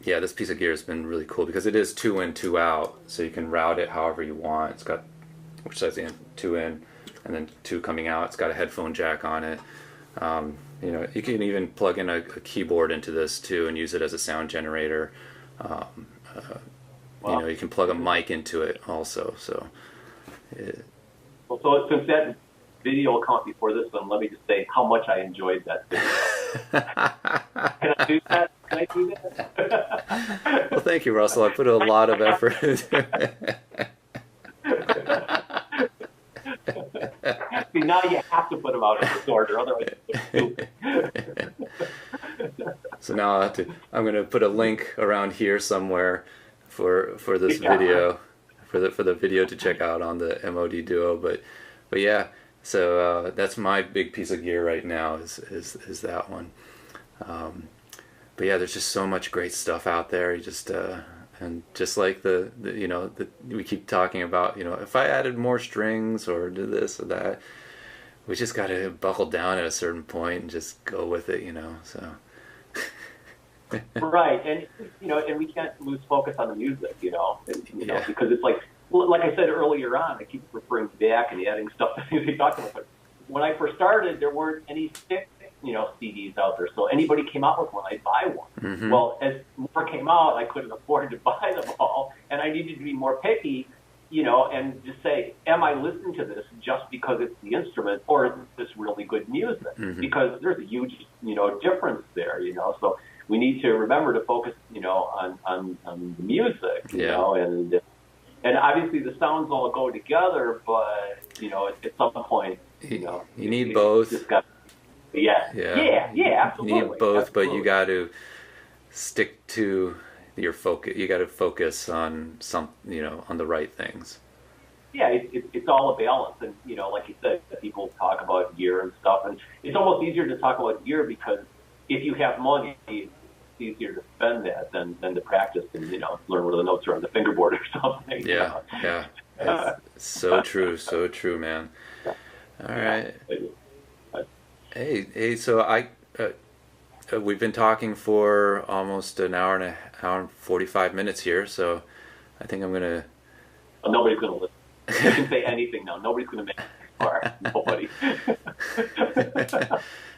yeah, this piece of gear has been really cool because it is 2 in, 2 out, so you can route it however you want. It's got, which side's in, 2 in, and then 2 coming out. It's got a headphone jack on it. You know, you can even plug in a keyboard into this too and use it as a sound generator. You know, you can plug a mic into it also. So, well, so since that video will come out before this one, let me just say how much I enjoyed that video. Can I do that? Can I do that? Well, thank you, Russell. I put a lot of effort into it. See, now you have to put them out in this order, otherwise it's stupid. So now I'm going to put a link around here somewhere for this video, for the video to check out on the MOD Duo. But yeah, so that's my big piece of gear right now is that one. But yeah, there's just so much great stuff out there. You just and just like the you know, we keep talking about, you know, if I added more strings or did this or that, we just got to buckle down at a certain point and just go with it, you know. So right, and you know, and we can't lose focus on the music, you know, because it's like I said earlier on, I keep referring back and adding stuff that we talked about. But when I first started, there weren't any stick, you know, CDs out there, so anybody came out with one, I'd buy one. Mm-hmm. Well, as more came out, I couldn't afford to buy them all, and I needed to be more picky, you know, and just say, am I listening to this just because it's the instrument, or is this really good music? Mm-hmm. Because there's a huge, you know, difference there, you know. So we need to remember to focus, you know, on the music, you know, and obviously the sounds all go together, but you know, at some point, you know, you need both. Absolutely. You need both, but you got to stick to your focus. You got to focus on you know, on the right things. Yeah, it's all a balance, and you know, like you said, people talk about gear and stuff, and it's almost easier to talk about gear because if you have money, it's easier to spend that than to practice and, you know, learn where the notes are on the fingerboard or something. Yeah, yeah. So true, man. All right. Hey, so we've been talking for almost an hour and 45 minutes here, so I think I'm gonna. Nobody's gonna listen. You can say anything now. Nobody's gonna make it far. Nobody.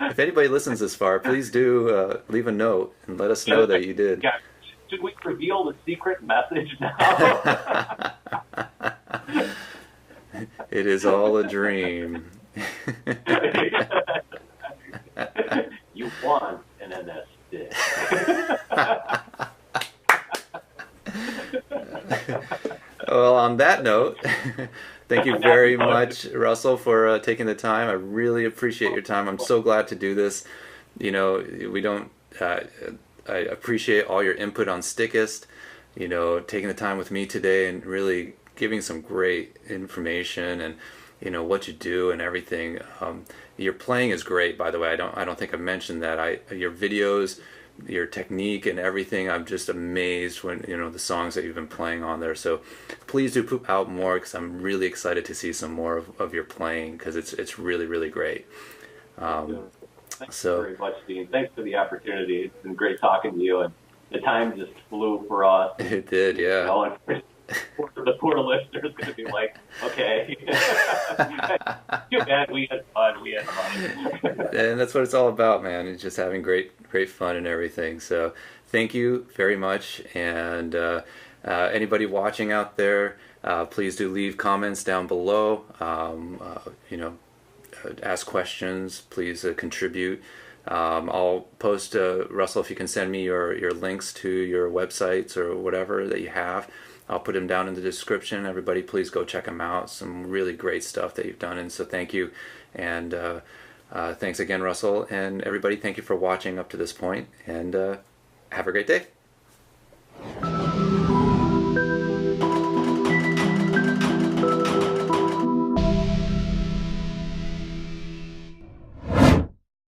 If anybody listens this far, please do leave a note and let us know that you did. Yeah. Should we reveal the secret message now? It is all a dream. You want an NS Well, on that note, thank you very much, Russell, for taking the time. I really appreciate your time. I'm so glad to do this. You know, we don't. I appreciate all your input on Stickist. You know, taking the time with me today and really giving some great information and, you know, what you do and everything. Your playing is great, by the way. I don't think I mentioned that. Your videos, your technique and everything, I'm just amazed when, you know, the songs that you've been playing on there. So please do put out more, because I'm really excited to see some more of your playing, because it's really, really great. Thanks very much, Dean. Thanks for the opportunity. It's been great talking to you, and the time just flew for us. It did, yeah. You know, and the poor listener's going to be like, okay, too bad, we had fun. And that's what it's all about, man. It's just having great fun and everything. So thank you very much. And anybody watching out there, please do leave comments down below. You know, ask questions, please contribute. I'll post, Russell, if you can send me your links to your websites or whatever that you have. I'll put them down in the description. Everybody, please go check them out. Some really great stuff that you've done, and so thank you. And thanks again, Russell. And everybody, thank you for watching up to this point, and have a great day.